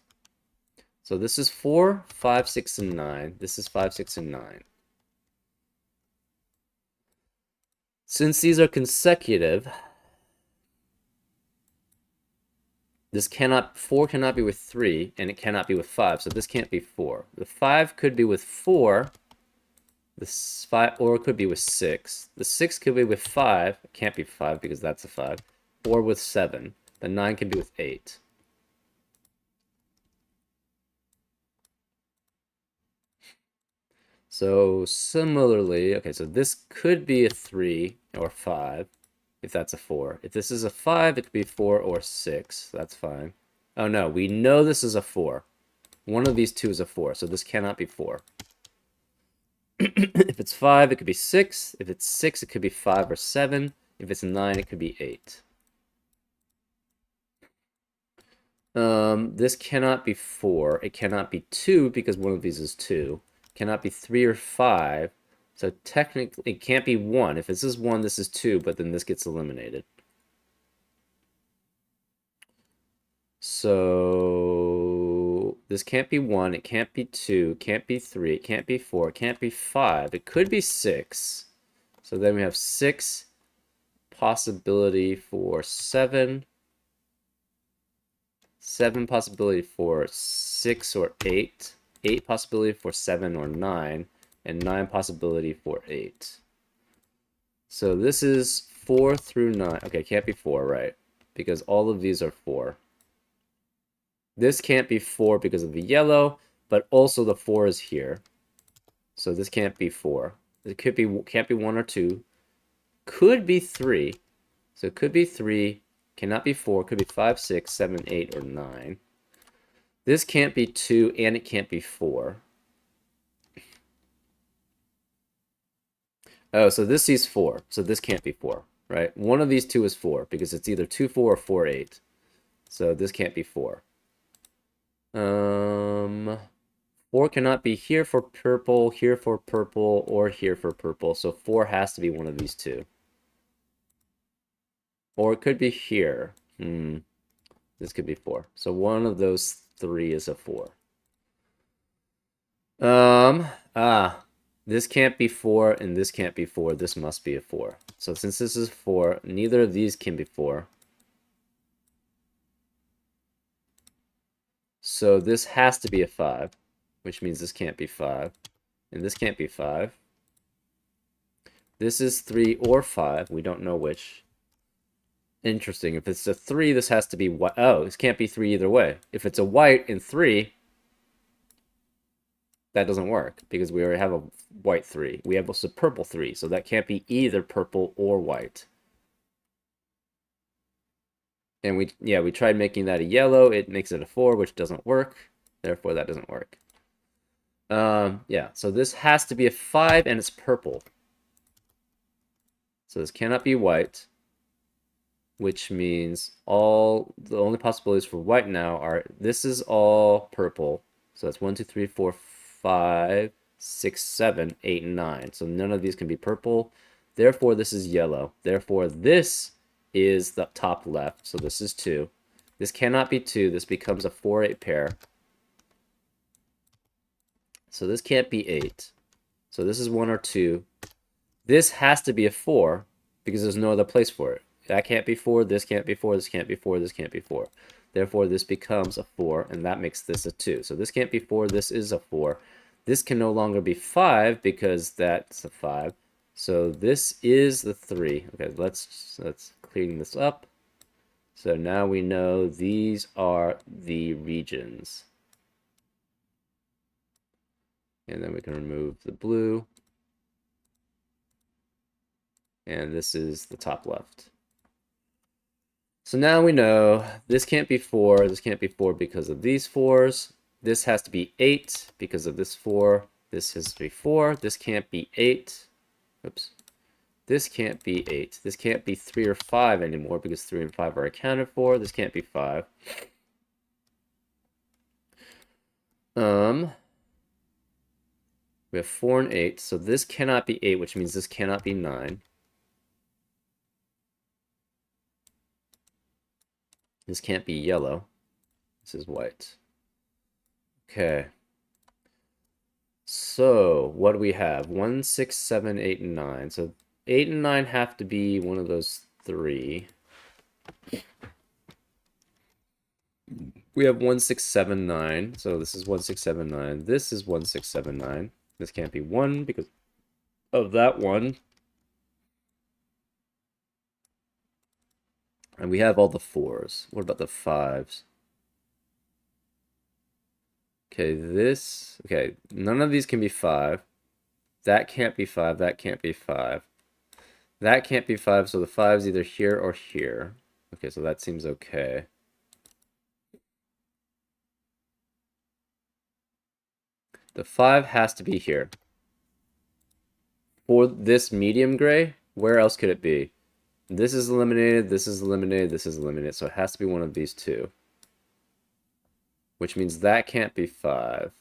So this is 4, 5, 6, and 9. This is 5, 6, and 9. Since these are consecutive, this cannot, 4 cannot be with 3, and it cannot be with 5, so this can't be 4. The 5 could be with 4, this 5, or it could be with 6. The 6 could be with 5, it can't be 5 because that's a 5, or with 7. The 9 can be with 8. So similarly, okay, so this could be a 3 or 5 if that's a 4. If this is a 5, it could be 4 or 6. That's fine. Oh no, we know this is a 4. One of these two is a 4, so this cannot be 4. If it's 5, it could be 6. If it's 6, it could be 5 or 7. If it's 9, it could be 8. This cannot be 4. It cannot be 2 because one of these is 2. It cannot be 3 or 5. So technically, it can't be 1. If this is 1, this is 2, but then this gets eliminated. So this can't be 1. It can't be 2. It can't be 3. It can't be 4. It can't be 5. It could be 6. So then we have 6 possibility for 7. 7 possibility for 6 or 8. 8 possibility for 7 or 9. And 9 possibility for 8. So this is 4 through 9. Okay, can't be 4, right? Because all of these are 4. This can't be 4 because of the yellow, but also the 4 is here. So this can't be 4. It can't be 1 or 2. Could be 3. So it could be 3. Cannot be 4. Could be 5, 6, 7, 8, or 9. This can't be 2, and it can't be 4. Oh, so this sees 4. So this can't be 4, right? One of these two is 4, because it's either 2, 4, or 4, 8. So this can't be 4. 4 cannot be here for purple, or here for purple. So 4 has to be one of these two. Or it could be here. This could be 4. So one of those 3 is a 4. This can't be 4, and this can't be 4. This must be a 4. So since this is 4, neither of these can be 4. So this has to be a 5, which means this can't be 5. And this can't be 5. This is 3 or 5. We don't know which. Interesting. If it's a 3, this has to be white. Oh, this can't be 3 either way. If it's a white and 3, that doesn't work because we already have a white 3. We have a purple 3, so that can't be either purple or white. And we tried making that a yellow. It makes it a 4, which doesn't work. Therefore, that doesn't work. Yeah, so this has to be a 5, and it's purple. So this cannot be white, which means the only possibilities for white now are, this is all purple. So that's 1, 2, 3, 4, 5, 6, 7, 8, and 9. So none of these can be purple. Therefore, this is yellow. Therefore, this is the top left. So this is 2. This cannot be 2. This becomes a 4, 8 pair. So this can't be 8. So this is 1 or 2. This has to be a 4 because there's no other place for it. That can't be 4, this can't be 4, this can't be 4, this can't be 4. Therefore, this becomes a 4, and that makes this a 2. So this can't be 4, this is a 4. This can no longer be 5 because that's a 5. So this is the 3. Okay, let's clean this up. So now we know these are the regions. And then we can remove the blue. And this is the top left. So now we know this can't be 4, this can't be 4 because of these 4s. This has to be 8 because of this 4. This has to be 4. This can't be 8. Oops. This can't be 8. This can't be 3 or 5 anymore because 3 and 5 are accounted for. This can't be 5. We have 4 and 8, so this cannot be 8, which means this cannot be 9. This can't be yellow. This is white. Okay. So, what do we have? 1, 6, 7, 8, and 9. So, 8 and 9 have to be one of those three. We have 1, 6, 7, 9. So this is 1, 6, 7, 9. This is 1, 6, 7, 9. This can't be 1 because of that one. And we have all the 4s. What about the 5s? Okay, this... Okay, none of these can be 5. That can't be 5. That can't be 5. That can't be 5, so the 5's either here or here. Okay, so that seems okay. The 5 has to be here. For this medium gray, where else could it be? This is eliminated, this is eliminated, this is eliminated, so it has to be one of these two. Which means that can't be 5.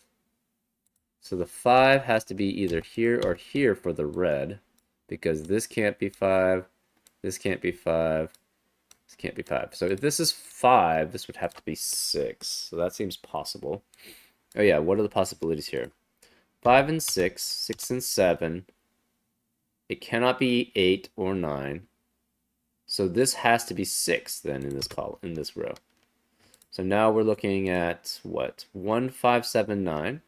So the 5 has to be either here or here for the red, because this can't be 5, this can't be 5, this can't be 5. So if this is 5, this would have to be 6. So that seems possible. Oh yeah, what are the possibilities here? 5 and 6, 6 and 7. It cannot be 8 or 9. So this has to be 6 then in this column, in this row. So now we're looking at what? 1, 5, 7, 9.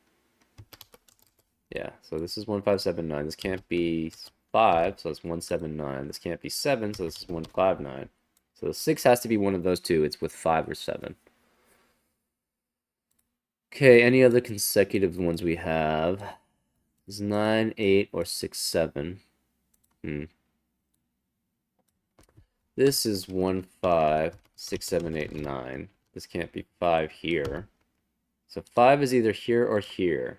Yeah, so this is 1, 5, 7, 9. This can't be 5, so it's 1, 7, 9. This can't be 7, so this is 1, 5, 9. So the 6 has to be one of those two. It's with 5 or 7. Okay, any other consecutive ones we have? Is 9, 8, or 6, 7. This is 1, 5, 6, 7, 8, 9. This can't be 5 here. So 5 is either here or here.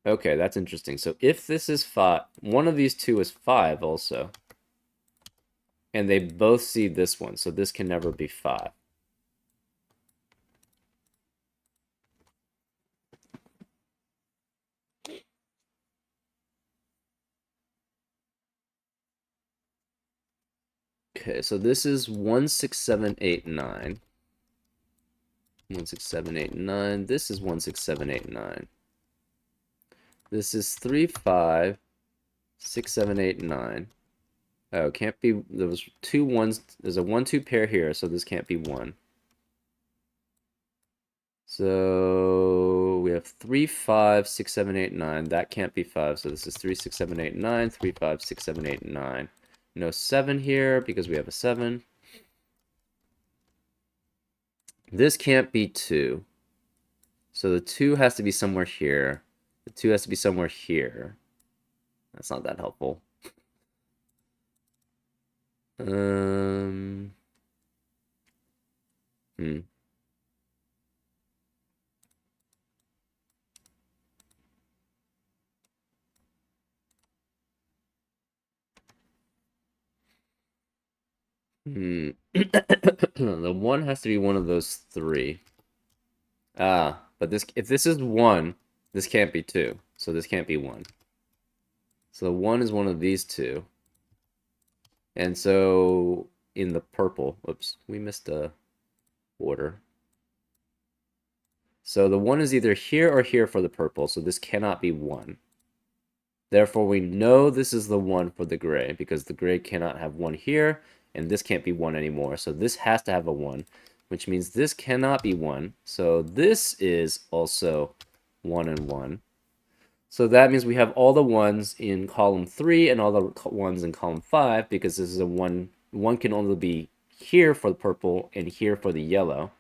Okay, that's interesting. So if this is 5, one of these two is 5 also. And they both see this one, so this can never be 5. Okay, so this is 1, 6, 7, 8, 9. 1, 6, 7, 8, 9. This is 1, 6, 7, 8, 9. This is 3, 5, 6, 7, 8, 9. Oh, it can't be. There was 2 1s. There's a 1, 2 pair here, so this can't be 1. So we have 3, 5, 6, 7, 8, 9. That can't be 5, so this is 3, 6, 7, 8, 9. 3, 5, 6, 7, 8, 9. No 7 here because we have a 7. This can't be 2. So the 2 has to be somewhere here. The 2 has to be somewhere here. That's not that helpful. Hmm. The 1 has to be one of those 3. Ah, but this, if this is 1, this can't be 2. So this can't be 1. So the 1 is one of these two. And so in the purple, whoops, we missed a order. So the 1 is either here or here for the purple, so this cannot be 1. Therefore, we know this is the 1 for the gray, because the gray cannot have 1 here, and this can't be 1 anymore. So this has to have a 1, which means this cannot be 1. So this is also 1 and 1. So that means we have all the 1s in column 3 and all the 1s in column 5, because this is a 1. 1 can only be here for the purple and here for the yellow.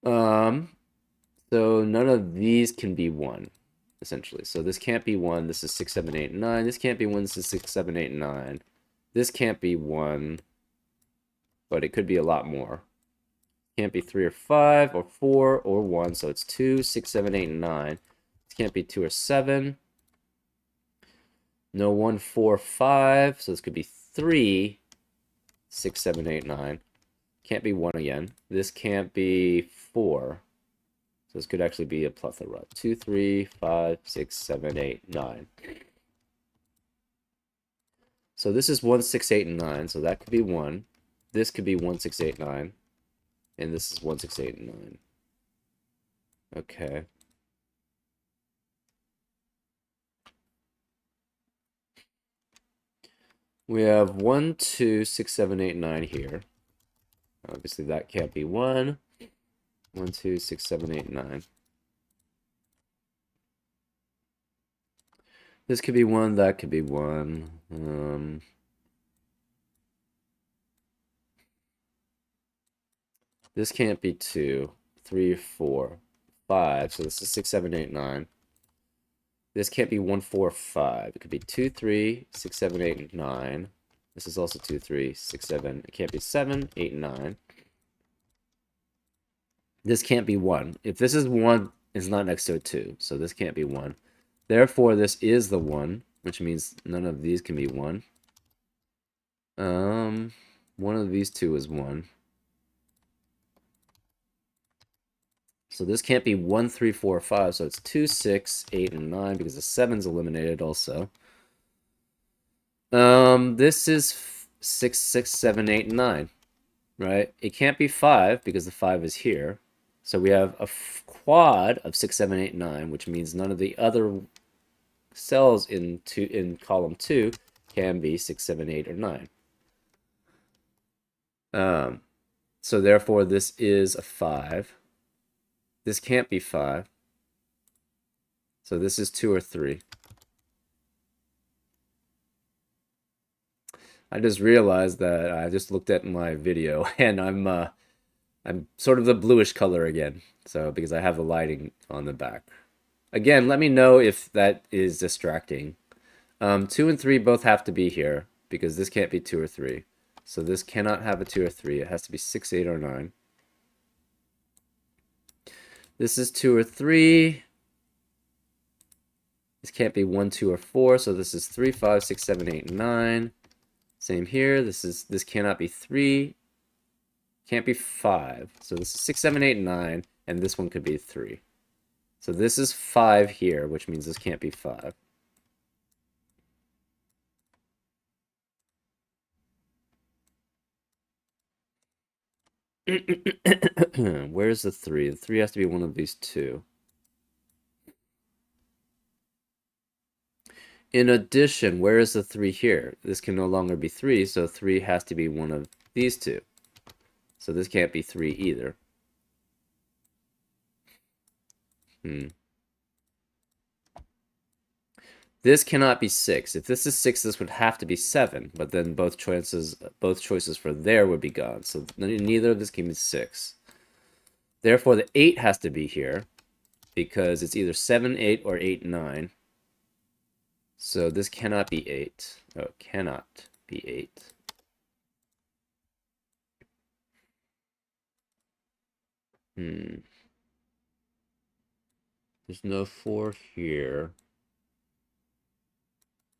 So none of these can be 1, essentially. So this can't be 1. This is 6, 7, 8, 9. This can't be 1. This is 6, 7, 8, 9. This can't be 1, but it could be a lot more. Can't be 3 or 5 or 4 or 1, so it's 2, 6, 7, 8, 9. This can't be 2 or 7. No 1, 4, 5, so this could be 3, 6, 7, 8, 9. Can't be 1 again. This can't be 4. So this could actually be a plethora. 2, 3, 5, 6, 7, 8, 9. So this is 1, 6, 8, and 9. So that could be 1. This could be 1, 6, 8, 9. And this is 1, 6, 8, and 9. Okay. We have 1, 2, 6, 7, 8, 9 here. Obviously, that can't be 1. 1, 2, 6, 7, 8, 9. This could be 1, that could be 1. This can't be 2, 3, 4, 5. So this is 6, 7, 8, 9. This can't be 1, 4, 5. It could be 2, 3, 6, 7, 8, 9. This is also 2, 3, 6, 7. It can't be 7, 8, 9. This can't be 1. If this is 1, it's not next to a 2. So this can't be 1. Therefore, this is the 1, which means none of these can be 1. One of these two is 1. So this can't be 1, 3, 4, 5. So it's 2, 6, 8, and 9 because the 7's eliminated also. This is 6, 6, 7, 8, 9, right? It can't be 5 because the 5 is here. So we have a quad of 6, 7, 8, 9, which means none of the other cells in column 2 can be 6, 7, 8, or 9. So therefore this is a 5. This can't be 5. So this is 2 or 3. I just realized that I just looked at my video and I'm sort of the bluish color again. So because I have the lighting on the back. Again, let me know if that is distracting. 2 and 3 both have to be here because this can't be 2 or 3. So this cannot have a 2 or 3. It has to be 6, 8, or 9. This is 2 or 3. This can't be 1, 2, or 4. So this is 3, 5, 6, 7, 8, 9. Same here. This cannot be 3. Can't be 5. So this is 6, 7, 8, 9. And this one could be 3. So this is 5 here, which means this can't be 5. Where's the 3? The 3 has to be one of these two. In addition, where is the 3 here? This can no longer be 3, so 3 has to be one of these two. So this can't be 3 either. This cannot be 6. If this is 6, this would have to be 7, but then both choices for there would be gone. So neither of this can be 6. Therefore, the 8 has to be here because it's either 7, 8, or 8, 9. So this cannot be 8. Oh, it cannot be 8. There's no 4 here.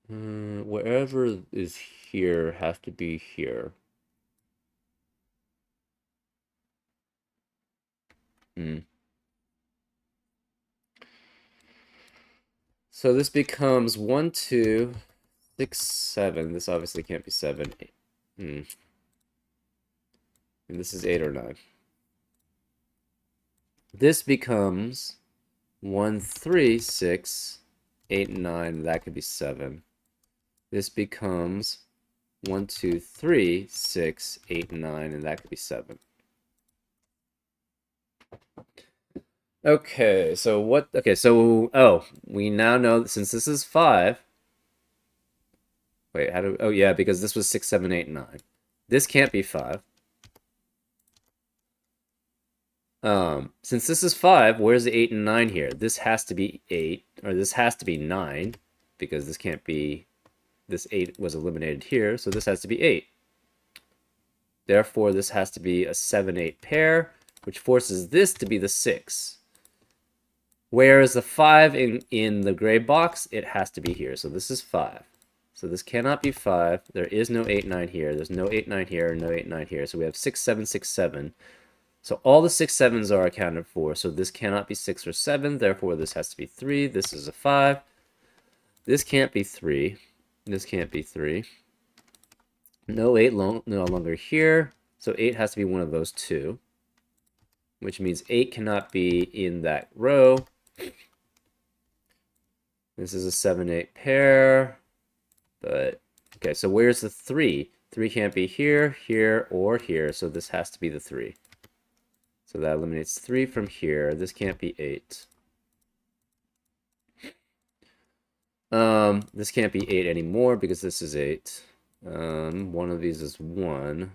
Wherever is here has to be here. So this becomes 1, 2, 6, 7. This obviously can't be 7. 8. And this is 8 or 9. This becomes 1, 3, 6, 8, 9. That could be 7. This becomes 1, 2, 3, 6, 8, 9, and that could be 7. Okay, so what? Okay, so we now know that since this is 5. Wait, how do? Oh yeah, because this was 6, 7, 8, 9. This can't be 5. Since this is 5, where's the 8 and 9 here? This has to be 8, or this has to be 9, because this can't be. This 8 was eliminated here, so this has to be 8. Therefore, this has to be a 7, 8 pair, which forces this to be the 6. Whereas the 5 in the gray box, it has to be here. So this is 5. So this cannot be 5. There is no 8, 9 here. There's no 8, 9 here, no 8, 9 here. So we have 6, 7, 6, 7. So all the 6, 7s are accounted for. So this cannot be 6 or 7. Therefore, this has to be 3. This is a 5. This can't be 3. This can't be 3. No 8 no longer here. So 8 has to be one of those two. Which means 8 cannot be in that row. This is a 7, 8 pair. But Okay, so where's the 3? 3 can't be here, here, or here, so this has to be the 3. So that eliminates 3 from here. This can't be 8. This can't be 8 anymore because this is 8. One of these is 1.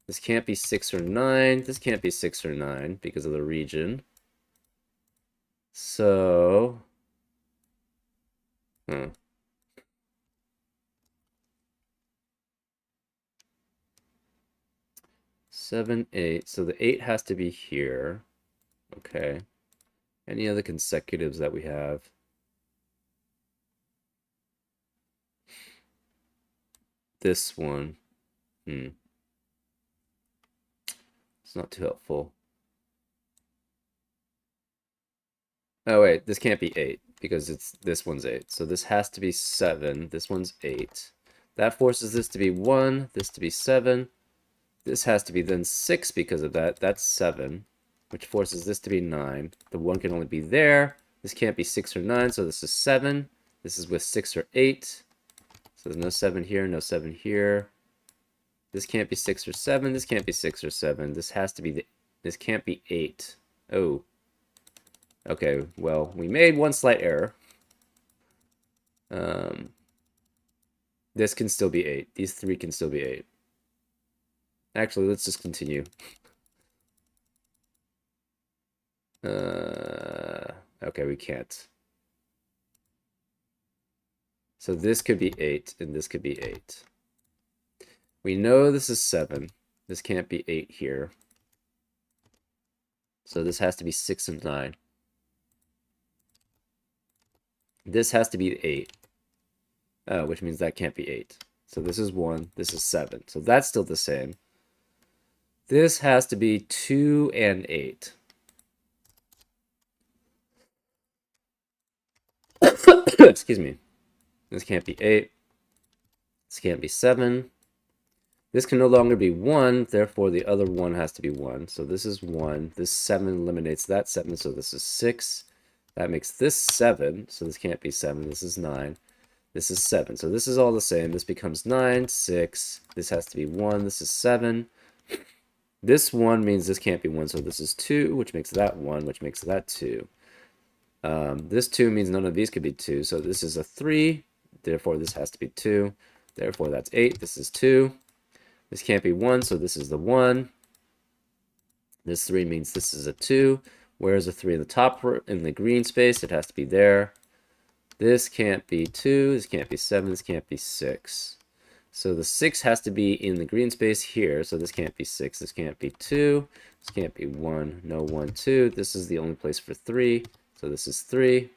This can't be 6 or 9. This can't be 6 or 9 because of the region. So, 7, 8. So the 8 has to be here. Okay. Any other consecutives that we have? This one. It's not too helpful. Oh, wait. This can't be 8 because this one's 8. So this has to be 7. This one's 8. That forces this to be 1, this to be 7. This has to be then 6 because of that. That's 7, which forces this to be 9. The 1 can only be there. This can't be 6 or 9, so this is 7. This is with 6 or 8. So there's no 7 here, no 7 here. This can't be 6 or 7. This can't be 6 or 7. This has to be this can't be 8. Oh. Okay, well, we made one slight error. This can still be 8. These 3 can still be 8. Actually, let's just continue. Okay, we can't. So this could be 8, and this could be 8. We know this is 7. This can't be 8 here. So this has to be 6 and 9. This has to be 8. Which means that can't be 8. So this is 1. This is 7. So that's still the same. This has to be 2 and 8. Excuse me. This can't be 8. This can't be 7. This can no longer be 1, therefore the other 1 has to be 1. So this is 1. This 7 eliminates that 7, so this is 6. That makes this 7, so this can't be 7. This is 9. This is 7. So this is all the same. This becomes 9, 6. This has to be 1. This is 7. This 1 means this can't be 1, so this is 2, which makes that 1, which makes that 2. This 2 means none of these could be 2, so this is a 3. Therefore, this has to be 2. Therefore, that's 8. This is 2. This can't be 1, so this is the 1. This 3 means this is a 2. Where's the 3 in the top, in the green space? It has to be there. This can't be 2. This can't be 7. This can't be 6. So the 6 has to be in the green space here, so this can't be 6. This can't be 2. This can't be 1. No 1, 2. This is the only place for 3, so this is 3.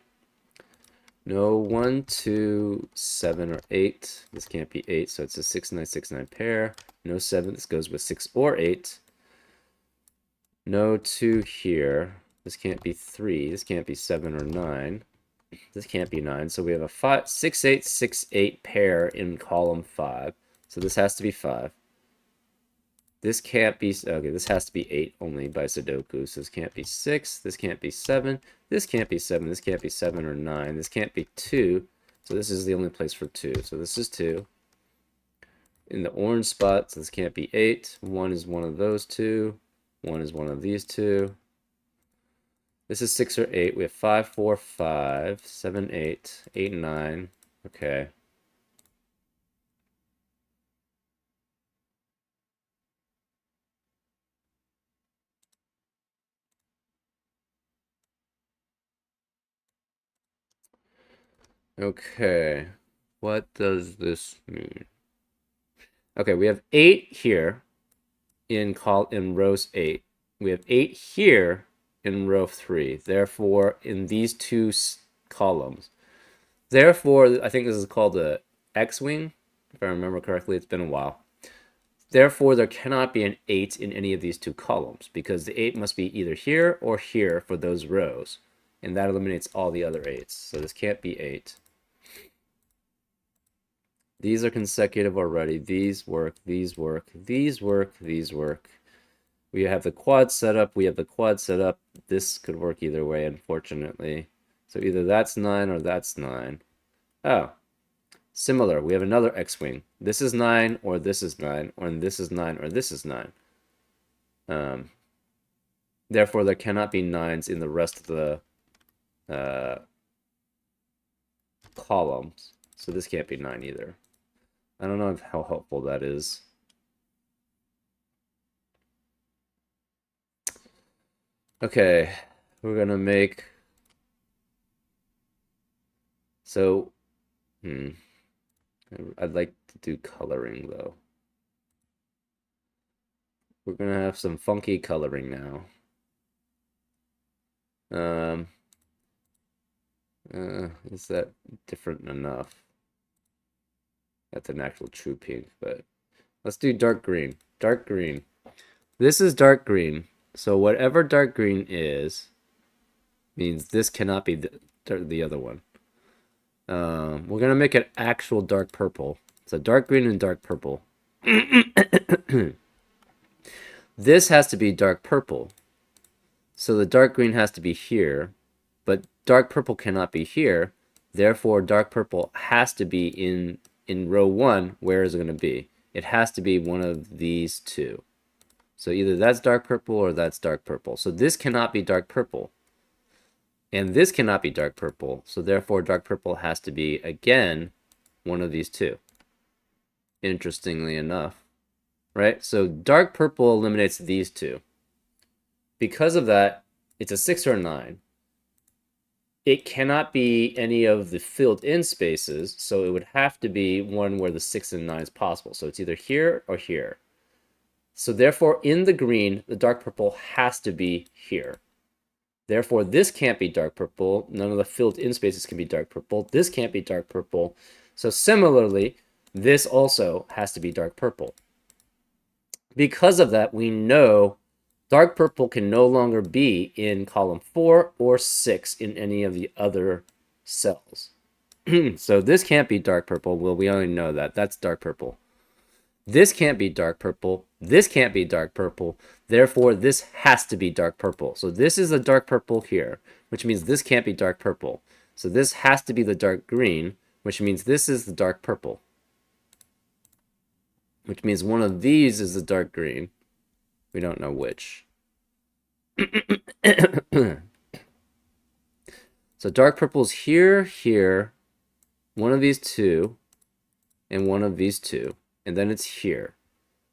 No 1, 2, 7, or 8. This can't be 8, so it's a 6, 9, 6, 9 pair. No 7. This goes with 6 or 8. No 2 here. This can't be 3. This can't be 7 or 9. This can't be 9. So we have a 5, 6, 8, 6, 8 pair in column 5. So this has to be 5. This can't be, okay, this has to be 8 only by Sudoku. So this can't be 6. This can't be 7. This can't be 7. This can't be 7 or 9. This can't be 2. So this is the only place for 2. So this is 2. In the orange spot, so this can't be 8. 1 is one of those 2. 1 is one of these 2. This is 6 or 8. We have 5, 4, 5, 7, 8, 8, 9. Okay. Okay. What does this mean? Okay, we have 8 here in rows 8. We have 8 here in row 3. Therefore, in these two columns. Therefore, I think this is called a X-wing, if I remember correctly. It's been a while. Therefore, there cannot be an 8 in any of these two columns because the 8 must be either here or here for those rows. And that eliminates all the other 8s. So this can't be 8. These are consecutive already. These work, these work, these work, these work. We have the quad set up. We have the quad set up. This could work either way, unfortunately. So either that's 9 or that's 9. Oh. Similar, we have another x-wing. This is 9, or this is 9, or this is 9, or this is 9. Therefore, there cannot be 9s in the rest of the columns. So this can't be 9 either. I don't know how helpful that is. Okay, we're gonna make... So, I'd like to do coloring, though. We're gonna have some funky coloring now. Is that different enough? That's an actual true pink, but let's do dark green. Dark green. This is dark green. So whatever dark green is, means this cannot be the other one. We're gonna make an actual dark purple. So dark green and dark purple. This has to be dark purple. So the dark green has to be here, but dark purple cannot be here. Therefore, dark purple has to be in row 1. Where is it going to be? It has to be one of these two. So either that's dark purple or that's dark purple. So this cannot be dark purple. And this cannot be dark purple. So therefore, dark purple has to be, again, one of these two. Interestingly enough. Right? So dark purple eliminates these two. Because of that, it's a 6 or a 9. It cannot be any of the filled-in spaces, so it would have to be one where the 6 and 9 is possible. So it's either here or here. So therefore, in the green, the dark purple has to be here. Therefore, this can't be dark purple. None of the filled-in spaces can be dark purple. This can't be dark purple. So similarly, this also has to be dark purple. Because of that, we know dark purple can no longer be in column 4 or 6 in any of the other cells. So this can't be dark purple. Well, we already know that. That's dark purple. This can't be dark purple. This can't be dark purple. Therefore, this has to be dark purple. So this is the dark purple here, which means this can't be dark purple. So this has to be the dark green, which means this is the dark purple. Which means one of these is the dark green. We don't know which. So dark purple's here, here, one of these two, and one of these two. And then it's here.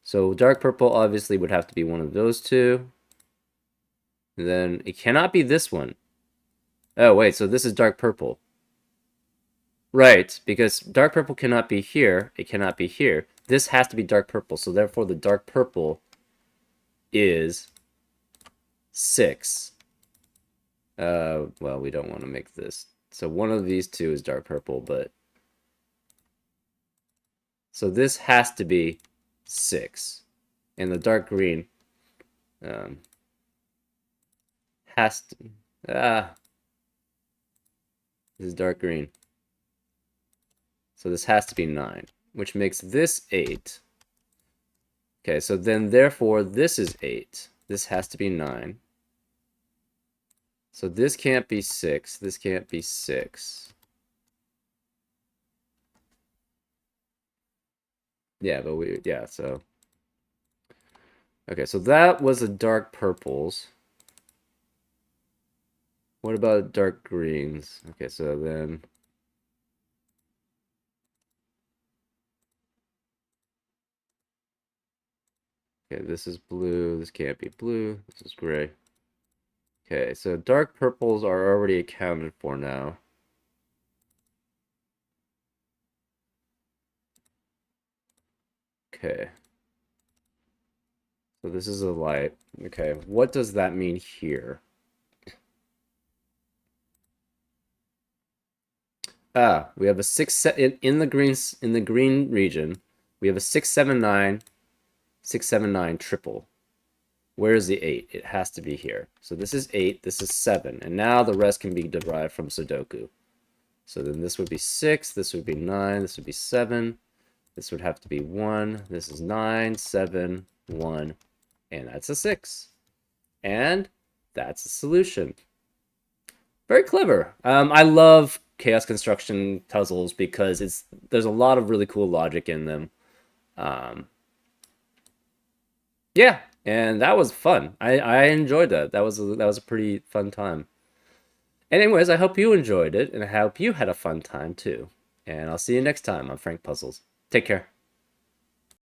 So dark purple obviously would have to be one of those two. And then it cannot be this one. Oh, wait, so this is dark purple. Right, because dark purple cannot be here. It cannot be here. This has to be dark purple. So therefore the dark purple is 6. Well, we don't want to make this. So one of these two is dark purple, but... So this has to be 6. And the dark green has to... This is dark green. So this has to be 9, which makes this 8. Okay, so then therefore this is 8. This has to be 9. So this can't be 6. This can't be 6. Yeah, but so... Okay, so that was the dark purples. What about dark greens? Okay, so then... Okay, this is blue. This can't be blue. This is gray. Okay, so dark purples are already accounted for now. Okay. So this is a light. Okay, what does that mean here? We have a 6 in the green region. We have a 679 triple. Where is the 8? It has to be here. So this is 8, this is 7, and now the rest can be derived from Sudoku. So then this would be 6, this would be 9, this would be 7, this would have to be 1, this is 9, 7, 1, and that's a 6. And that's a solution. Very clever. I love chaos construction puzzles because there's a lot of really cool logic in them. Um, yeah, and that was fun. I enjoyed that. That was a pretty fun time. Anyways, I hope you enjoyed it, and I hope you had a fun time too. And I'll see you next time on Frank Puzzles. Take care.